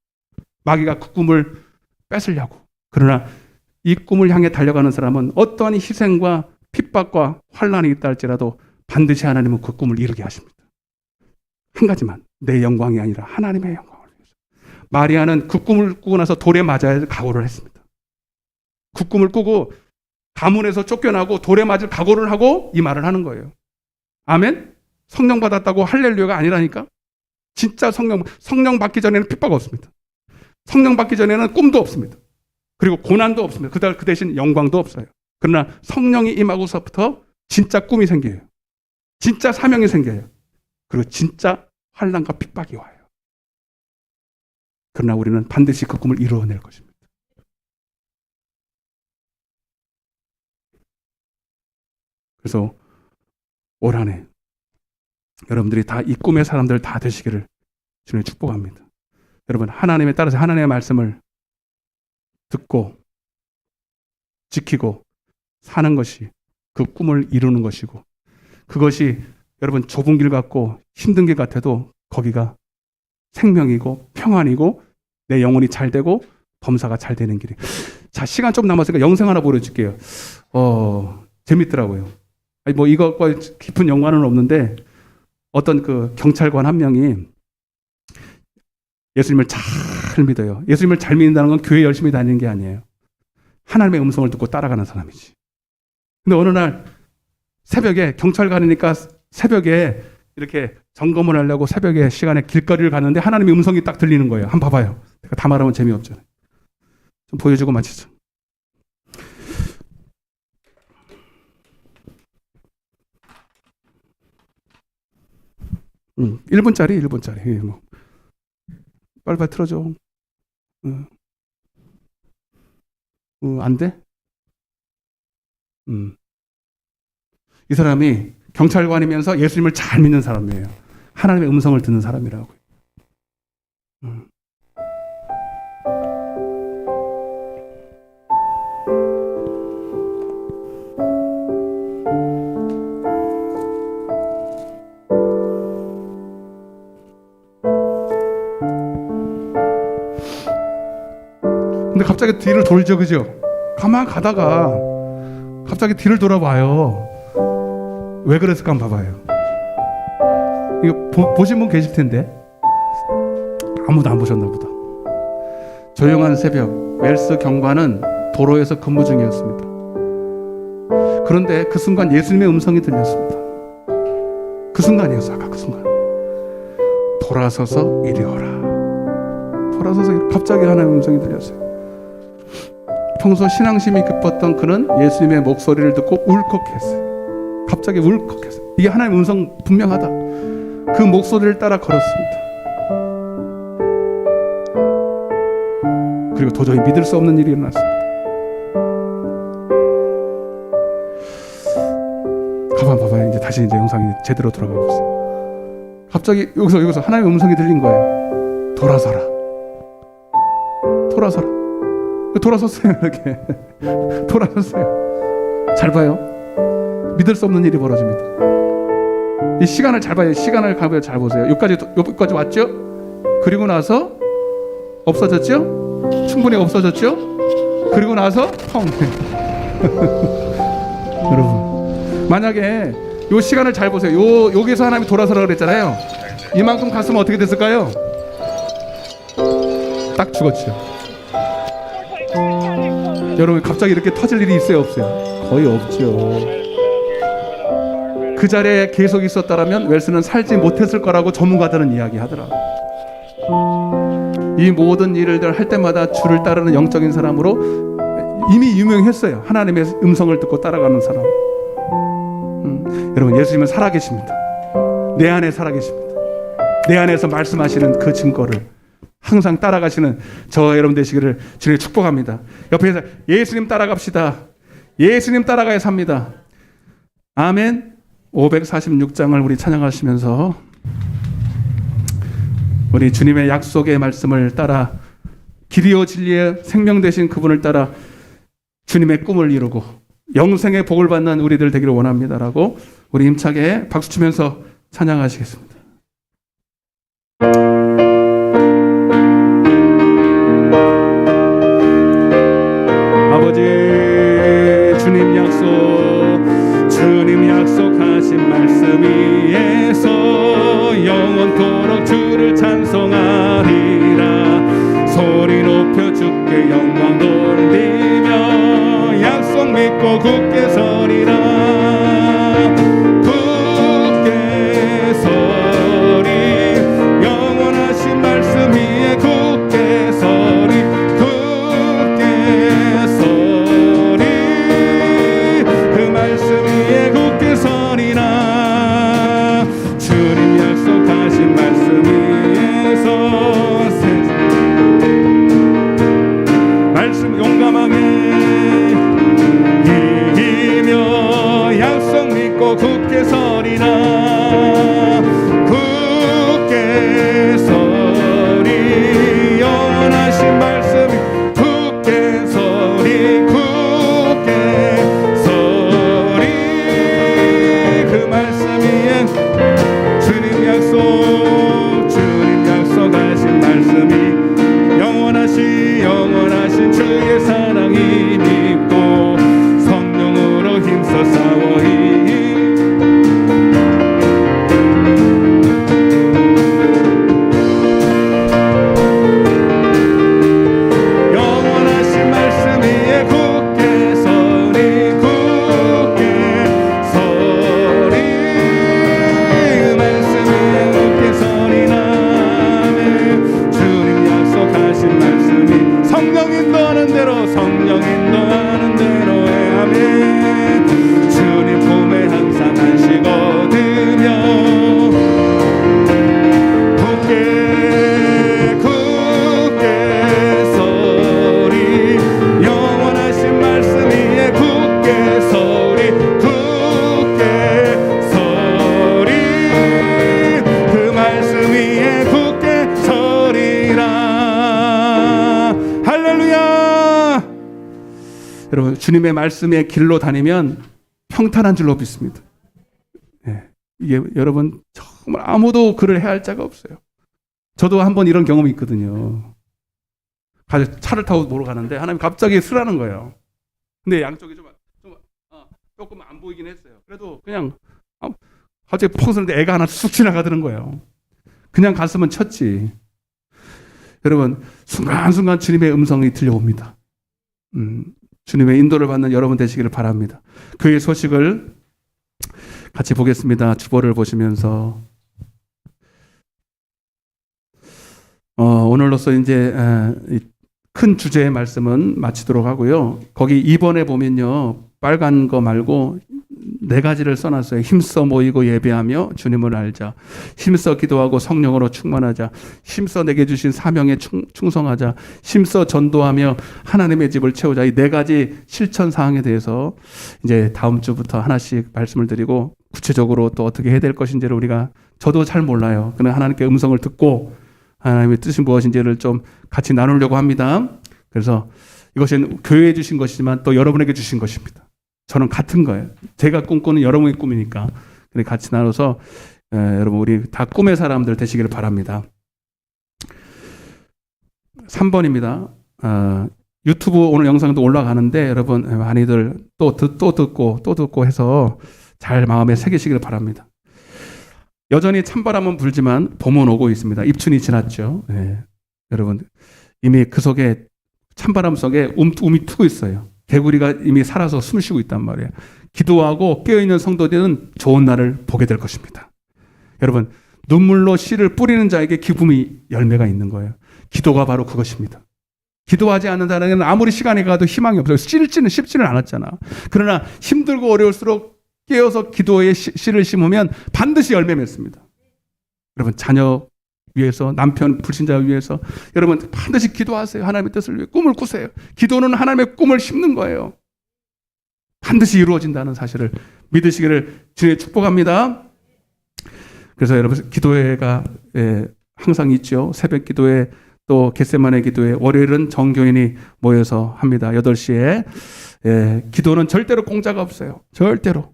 마귀가 그 꿈을 뺏으려고. 그러나 이 꿈을 향해 달려가는 사람은 어떠한 희생과 핍박과 환란이 있다 할지라도 반드시 하나님은 그 꿈을 이루게 하십니다. 한 가지만, 내 영광이 아니라 하나님의 영광을 위해서. 마리아는 그 꿈을 꾸고 나서 돌에 맞아야 할 각오를 했습니다. 그 꿈을 꾸고 가문에서 쫓겨나고 돌에 맞을 각오를 하고 이 말을 하는 거예요. 아멘? 성령 받았다고 할렐루야가 아니라니까? 진짜 성령 받기 전에는 핍박 없습니다. 성령 받기 전에는 꿈도 없습니다. 그리고 고난도 없습니다. 그 대신 영광도 없어요. 그러나 성령이 임하고서부터 진짜 꿈이 생겨요. 진짜 사명이 생겨요. 그리고 진짜 환난과 핍박이 와요. 그러나 우리는 반드시 그 꿈을 이루어낼 것입니다. 그래서 올 한 해 여러분들이 다 이 꿈의 사람들 다 되시기를 주님 축복합니다. 여러분 하나님에 따라서 하나님의 말씀을 듣고 지키고 사는 것이 그 꿈을 이루는 것이고, 그것이 여러분 좁은 길 같고 힘든 길 같아도 거기가 생명이고 평안이고 내 영혼이 잘 되고 범사가 잘 되는 길이에요. 자, 시간 좀 남았으니까 영상 하나 보여줄게요. 재밌더라고요. 아니, 뭐 이것과 깊은 연관은 없는데 어떤 그 경찰관 한 명이 예수님을 잘 믿어요. 예수님을 잘 믿는다는 건 교회 열심히 다니는 게 아니에요. 하나님의 음성을 듣고 따라가는 사람이지. 근데 어느 날 새벽에, 경찰관이니까 새벽에 이렇게 점검을 하려고 새벽에 시간에 길거리를 갔는데 하나님의 음성이 딱 들리는 거예요. 한번 봐봐요. 다 말하면 재미없잖아요. 좀 보여주고 마치죠. 응, 1분짜리. 뭐. 빨리빨리 틀어줘. 안 돼? 이 사람이 경찰관이면서 예수님을 잘 믿는 사람이에요. 하나님의 음성을 듣는 사람이라고. 근데 갑자기 뒤를 돌죠, 그죠? 가만 가다가 갑자기 뒤를 돌아봐요. 왜 그랬을까 한번 봐봐요. 이거 보신 분 계실 텐데 아무도 안 보셨나 보다. 조용한 새벽, 웰스 경관은 도로에서 근무 중이었습니다. 그런데 그 순간 예수님의 음성이 들렸습니다. 그 순간이었어요. 아까 그 순간. 돌아서서 이리 오라. 돌아서서 갑자기 하나님의 음성이 들렸어요. 평소 신앙심이 깊었던 그는 예수님의 목소리를 듣고 울컥했어요. 갑자기 울컥했어요. 이게 하나님의 음성 분명하다. 그 목소리를 따라 걸었습니다. 그리고 도저히 믿을 수 없는 일이 일어났습니다. 가만 봐봐요. 이제 다시 영상이 제대로 돌아가고 있어요. 갑자기 여기서 하나님의 음성이 들린 거예요. 돌아서라. 돌아섰어요. 이렇게 돌아섰어요. 잘 봐요. 믿을 수 없는 일이 벌어집니다. 이 시간을 잘 봐요. 시간을 가면 잘 보세요. 여기까지 왔죠? 그리고 나서 없어졌죠? 충분히 없어졌죠? 그리고 나서 펑. 여러분, 만약에 이 시간을 잘 보세요. 여기서 하나님이 돌아서라 그랬잖아요. 이만큼 갔으면 어떻게 됐을까요? 딱 죽었죠. 여러분, 갑자기 이렇게 터질 일이 있어요, 없어요? 거의 없죠. 그 자리에 계속 있었다면 웰스는 살지 못했을 거라고 전문가들은 이야기하더라고요. 이 모든 일을 할 때마다 주를 따르는 영적인 사람으로 이미 유명했어요. 하나님의 음성을 듣고 따라가는 사람. 여러분, 예수님은 살아계십니다. 내 안에 살아계십니다. 내 안에서 말씀하시는 그 증거를 항상 따라가시는 저 여러분 되시기를 주님 축복합니다. 옆에서 예수님 따라갑시다. 예수님 따라가야 삽니다. 아멘. 546장을 우리 찬양하시면서 우리 주님의 약속의 말씀을 따라 길이요 진리의 생명 되신 그분을 따라 주님의 꿈을 이루고 영생의 복을 받는 우리들 되기를 원합니다라고 우리 힘차게 박수 치면서 찬양하시겠습니다. 아버지, 주님 약속하신 말씀 위에서 영원토록 주를 찬송하리라. 소리 높여 주께 영광 돌리며 약속 믿고 굳게 서리라. 굳게 서리, 영원하신 말씀 위에 굳게 서리. 굳게 서리, 그 말씀 위에 굳게 서리라. 주님 약속하신 말씀 위에서 말씀 용감하게 이기며 약속 믿고 굳게 서리라. 굳게 서리, 영원하신 말씀이 굳게 서리. 굳게 서리, 그 말씀 위에 주님 약속하신 말씀이 영원하신 주의 사랑이 믿고 성령으로 힘써 싸워이. 영원하신 말씀 위에 굳게 서리. 굳게 서리, 말씀 위에 굳게 서리라. 주님 약속하신 말씀이 성령 인도하는 대로 아멘. 주님 품에 항상 안식 얻으며 굳게 서리. 영원하신 말씀 위에 굳게 서리. 굳게 서리, 그 말씀 위에 굳게 서리라. 할렐루야. 여러분, 주님의 말씀의 길로 다니면 평탄한 줄로 믿습니다. 이게 여러분 정말 아무도 그를 해할 자가 없어요. 저도 한번 이런 경험이 있거든요. 차를 타고 뭐로 가는데 하나님 갑자기 쓰라는 거예요. 근데 양쪽이 조금 안 보이긴 했어요. 그래도 그냥 갑자기 퍽 쓰는데 애가 하나 쑥 지나가더는 거예요. 그냥 갔으면 쳤지. 여러분, 순간순간 주님의 음성이 들려옵니다. 주님의 인도를 받는 여러분 되시기를 바랍니다. 그의 소식을 같이 보겠습니다. 주보를 보시면서 오늘로써 이제 큰 주제의 말씀은 마치도록 하고요. 거기 2번에 보면요, 빨간 거 말고 4가지를 써놨어요. 힘써 모이고 예배하며 주님을 알자. 힘써 기도하고 성령으로 충만하자. 힘써 내게 주신 사명에 충성하자. 힘써 전도하며 하나님의 집을 채우자. 이 4가지 실천 사항에 대해서 이제 다음 주부터 하나씩 말씀을 드리고 구체적으로 또 어떻게 해야 될 것인지를 저도 잘 몰라요. 그러나 하나님께 음성을 듣고 하나님의 뜻이 무엇인지를 좀 같이 나누려고 합니다. 그래서 이것은 교회에 주신 것이지만 또 여러분에게 주신 것입니다. 저는 같은 거예요. 제가 꿈꾸는 여러분의 꿈이니까 같이 나눠서 여러분 우리 다 꿈의 사람들 되시기를 바랍니다. 3번입니다. 유튜브 오늘 영상도 올라가는데 여러분 많이들 또 듣고 해서 잘 마음에 새기시기를 바랍니다. 여전히 찬바람은 불지만 봄은 오고 있습니다. 입춘이 지났죠. 여러분 이미 그 속에 찬바람 속에 움이 트고 있어요. 개구리가 이미 살아서 숨 쉬고 있단 말이에요. 기도하고 깨어있는 성도들은 좋은 날을 보게 될 것입니다. 여러분, 눈물로 씨를 뿌리는 자에게 기쁨이 열매가 있는 거예요. 기도가 바로 그것입니다. 기도하지 않는다는 건 아무리 시간이 가도 희망이 없어요. 쉽지는 않았잖아. 그러나 힘들고 어려울수록 깨어서 기도의 씨를 심으면 반드시 열매 맺습니다. 여러분, 자녀 위해서, 남편 불신자 위해서 여러분 반드시 기도하세요. 하나님의 뜻을 위해 꿈을 꾸세요. 기도는 하나님의 꿈을 심는 거예요. 반드시 이루어진다는 사실을 믿으시기를 주님의 축복합니다. 그래서 여러분, 기도회가 항상 있죠. 새벽 기도회, 또 겟세마네 기도회, 월요일은 정교인이 모여서 합니다. 8시에. 기도는 절대로 공짜가 없어요. 절대로.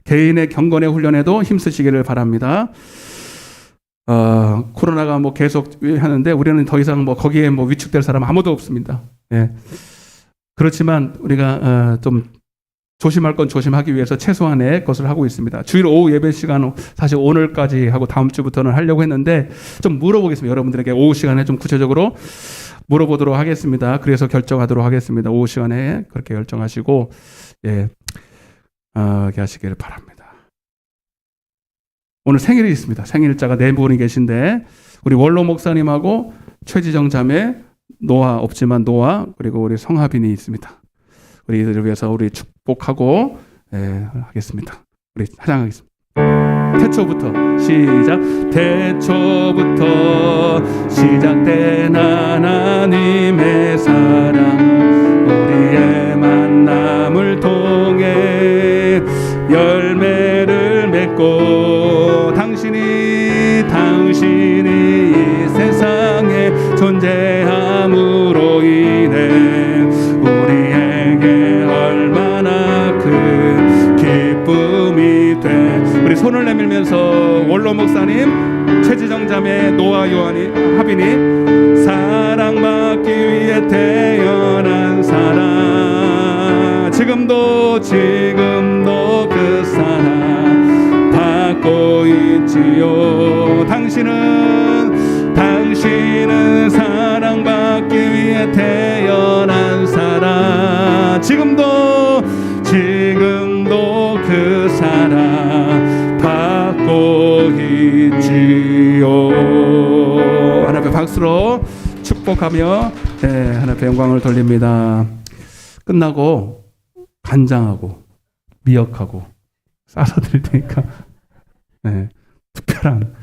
개인의 경건의 훈련에도 힘쓰시기를 바랍니다. 코로나가 뭐 계속 하는데 우리는 더 이상 뭐 거기에 뭐 위축될 사람 아무도 없습니다. 그렇지만 우리가 좀 조심할 건 조심하기 위해서 최소한의 것을 하고 있습니다. 주일 오후 예배 시간 사실 오늘까지 하고 다음 주부터는 하려고 했는데 좀 물어보겠습니다. 여러분들에게 오후 시간에 좀 구체적으로 물어보도록 하겠습니다. 그래서 결정하도록 하겠습니다. 오후 시간에 그렇게 결정하시고 이렇게 하시기를 바랍니다. 오늘 생일이 있습니다. 생일자가 4분이 계신데 우리 원로 목사님하고 최지정 자매, 노아 없지만 노아, 그리고 우리 성하빈이 있습니다. 우리 이들을 위해서 우리 축복하고 하겠습니다. 우리 찬양하겠습니다. 태초부터 시작. 태초부터 시작된 하나님의 사랑, 우리의 만남을 통해 열매를 맺고 당신이 이 세상에 존재함으로 인해 우리에게 얼마나 큰 기쁨이 돼. 우리 손을 내밀면서 원로 목사님, 최지정 자매, 노아 요한이, 하빈이 사랑받기 위해 태어난 사람, 지금도 그 사랑 받고 있지요. 당신은 사랑받기 위해 태어난 사람, 지금도 그 사랑 받고 있지요. 하나님의 박수로 축복하며 하나님의 영광을 돌립니다. 끝나고 간장하고 미역하고 싸서 드릴 테니까 특별한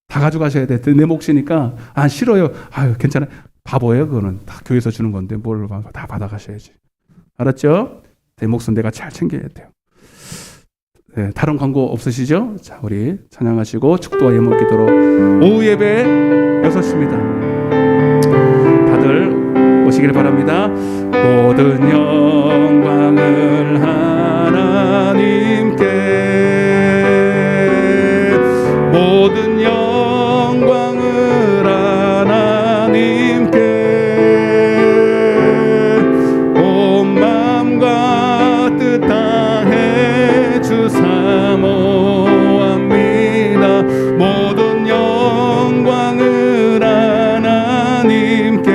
다 가져가셔야 돼. 내 몫이니까. 싫어요. 괜찮아요. 바보예요. 그거는 다 교회에서 주는 건데 뭘 다 받아가셔야지. 알았죠? 내 몫은 내가 잘 챙겨야 돼요. 다른 광고 없으시죠? 자, 우리 찬양하시고 축도와 예물 기도로 오후 예배 6시입니다. 다들 오시길 바랍니다. 모든 영광을 하나님께, 모든 영광을 하나님께, 온 마음과 뜻 다해 주사 모합니다. 모든 영광을 하나님께,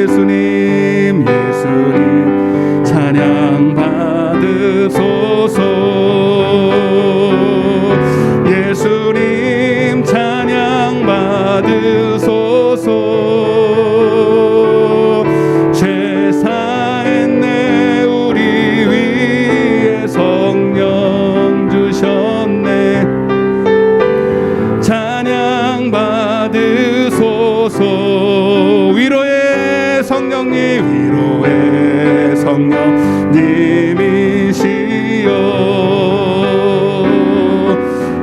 예수님 찬양 받으소서. 예수님 찬양 받으소서. 죄 사했네 우리 위에 성령 주셨네. 찬양 받으소서. 위로의 성령님이시여,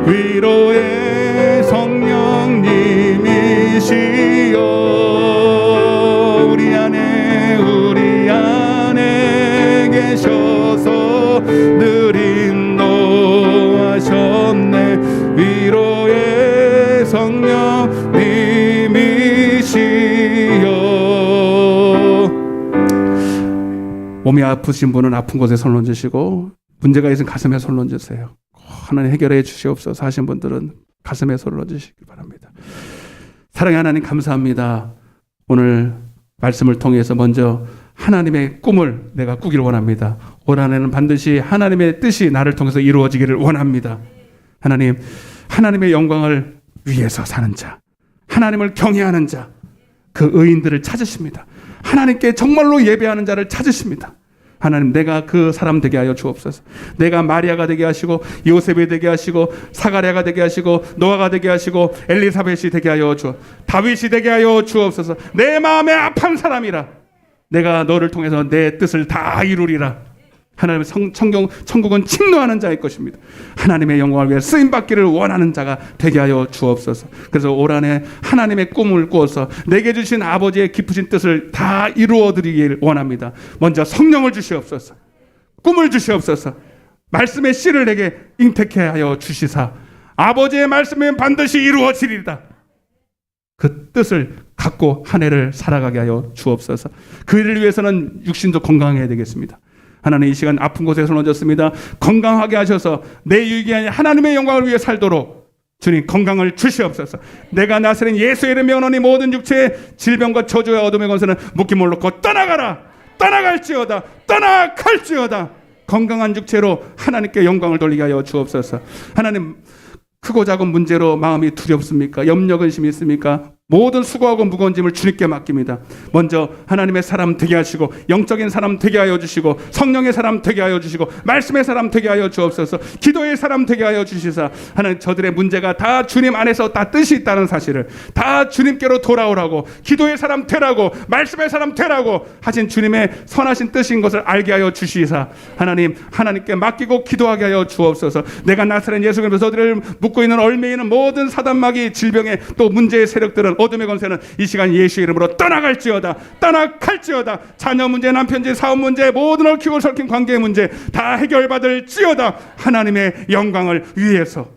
위로의 성령님이시여, 우리 안에 계셔서 늘 인도하셨네. 위로의 성령님이시여. 몸이 아프신 분은 아픈 곳에 손 얹으시고, 문제가 있으면 가슴에 손 얹으세요. 하나님 해결해 주시옵소서 하신 분들은 가슴에 손을 얹으시기 바랍니다. 사랑의 하나님, 감사합니다. 오늘 말씀을 통해서 먼저 하나님의 꿈을 내가 꾸기를 원합니다. 올 한해는 반드시 하나님의 뜻이 나를 통해서 이루어지기를 원합니다. 하나님의 영광을 위에서 사는 자, 하나님을 경외하는 자, 그 의인들을 찾으십니다. 하나님께 정말로 예배하는 자를 찾으십니다. 하나님, 내가 그 사람 되게 하여 주옵소서. 내가 마리아가 되게 하시고 요셉이 되게 하시고 사가랴가 되게 하시고 노아가 되게 하시고 엘리사벳이 되게 하여 주옵소서. 다윗이 되게 하여 주옵소서. 내 마음에 합한 사람이라 내가 너를 통해서 내 뜻을 다 이루리라. 하나님의 천국은 침노하는 자일 것입니다. 하나님의 영광을 위해 쓰임받기를 원하는 자가 되게 하여 주옵소서. 그래서 올 한해 하나님의 꿈을 꾸어서 내게 주신 아버지의 깊으신 뜻을 다 이루어드리길 원합니다. 먼저 성령을 주시옵소서. 꿈을 주시옵소서. 말씀의 씨를 내게 잉태케 하여 주시사 아버지의 말씀은 반드시 이루어지리다. 그 뜻을 갖고 한 해를 살아가게 하여 주옵소서. 그 일을 위해서는 육신도 건강해야 되겠습니다. 하나님, 이 시간 아픈 곳에 손 얹었습니다. 건강하게 하셔서 내 유익이 아닌 하나님의 영광을 위해 살도록 주님 건강을 주시옵소서. 내가 나사렛 예수의 이름 명하노니 모든 육체의 질병과 저주와 어둠의 권세는 묶임을 놓고 떠나가라. 떠나갈지어다. 떠나갈지어다. 건강한 육체로 하나님께 영광을 돌리게 하여 주옵소서. 하나님, 크고 작은 문제로 마음이 두렵습니까? 염려 근심이 있습니까? 모든 수고하고 무거운 짐을 주님께 맡깁니다. 먼저 하나님의 사람 되게 하시고 영적인 사람 되게 하여 주시고 성령의 사람 되게 하여 주시고 말씀의 사람 되게 하여 주옵소서. 기도의 사람 되게 하여 주시사 하나님, 저들의 문제가 다 주님 안에서 다 뜻이 있다는 사실을, 다 주님께로 돌아오라고, 기도의 사람 되라고, 말씀의 사람 되라고 하신 주님의 선하신 뜻인 것을 알게 하여 주시사 하나님, 하나님께 맡기고 기도하게 하여 주옵소서. 내가 나사렛 예수 그리스도 저들을 묶고 있는 얽매이는 모든 사단마귀 질병의 또 문제의 세력들은, 어둠의 권세는 이 시간 예수의 이름으로 떠나갈지어다. 떠나갈지어다. 자녀 문제, 남편 문제, 사업 문제, 모든 얽히고 설킨 관계의 문제 다 해결받을지어다. 하나님의 영광을 위해서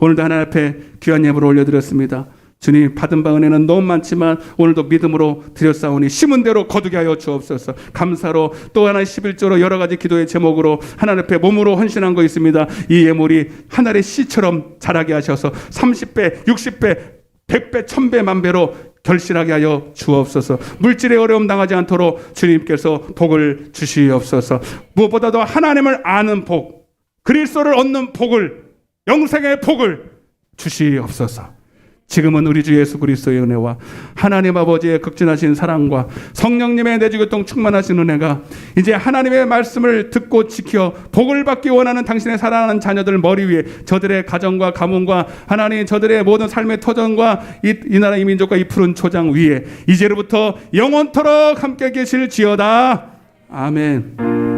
오늘도 하나님 앞에 귀한 예물을 올려드렸습니다. 주님, 받은 바 은혜는 너무 많지만 오늘도 믿음으로 드렸사오니 심은 대로 거두게 하여 주옵소서. 감사로 또 하나 11조로 여러 가지 기도의 제목으로 하나님 앞에 몸으로 헌신한 거 있습니다. 이 예물이 하늘의 씨처럼 자라게 하셔서 30배, 60배, 100배, 1000배, 만배로 결실하게 하여 주옵소서. 물질의 어려움 당하지 않도록 주님께서 복을 주시옵소서. 무엇보다도 하나님을 아는 복, 그리스도를 얻는 복을, 영생의 복을 주시옵소서. 지금은 우리 주 예수 그리스도의 은혜와 하나님 아버지의 극진하신 사랑과 성령님의 내주교통 충만하신 은혜가 이제 하나님의 말씀을 듣고 지켜 복을 받기 원하는 당신의 사랑하는 자녀들 머리 위에, 저들의 가정과 가문과 하나님 저들의 모든 삶의 터전과 이 나라 이 민족과 이 푸른 초장 위에 이제로부터 영원토록 함께 계실지어다. 아멘.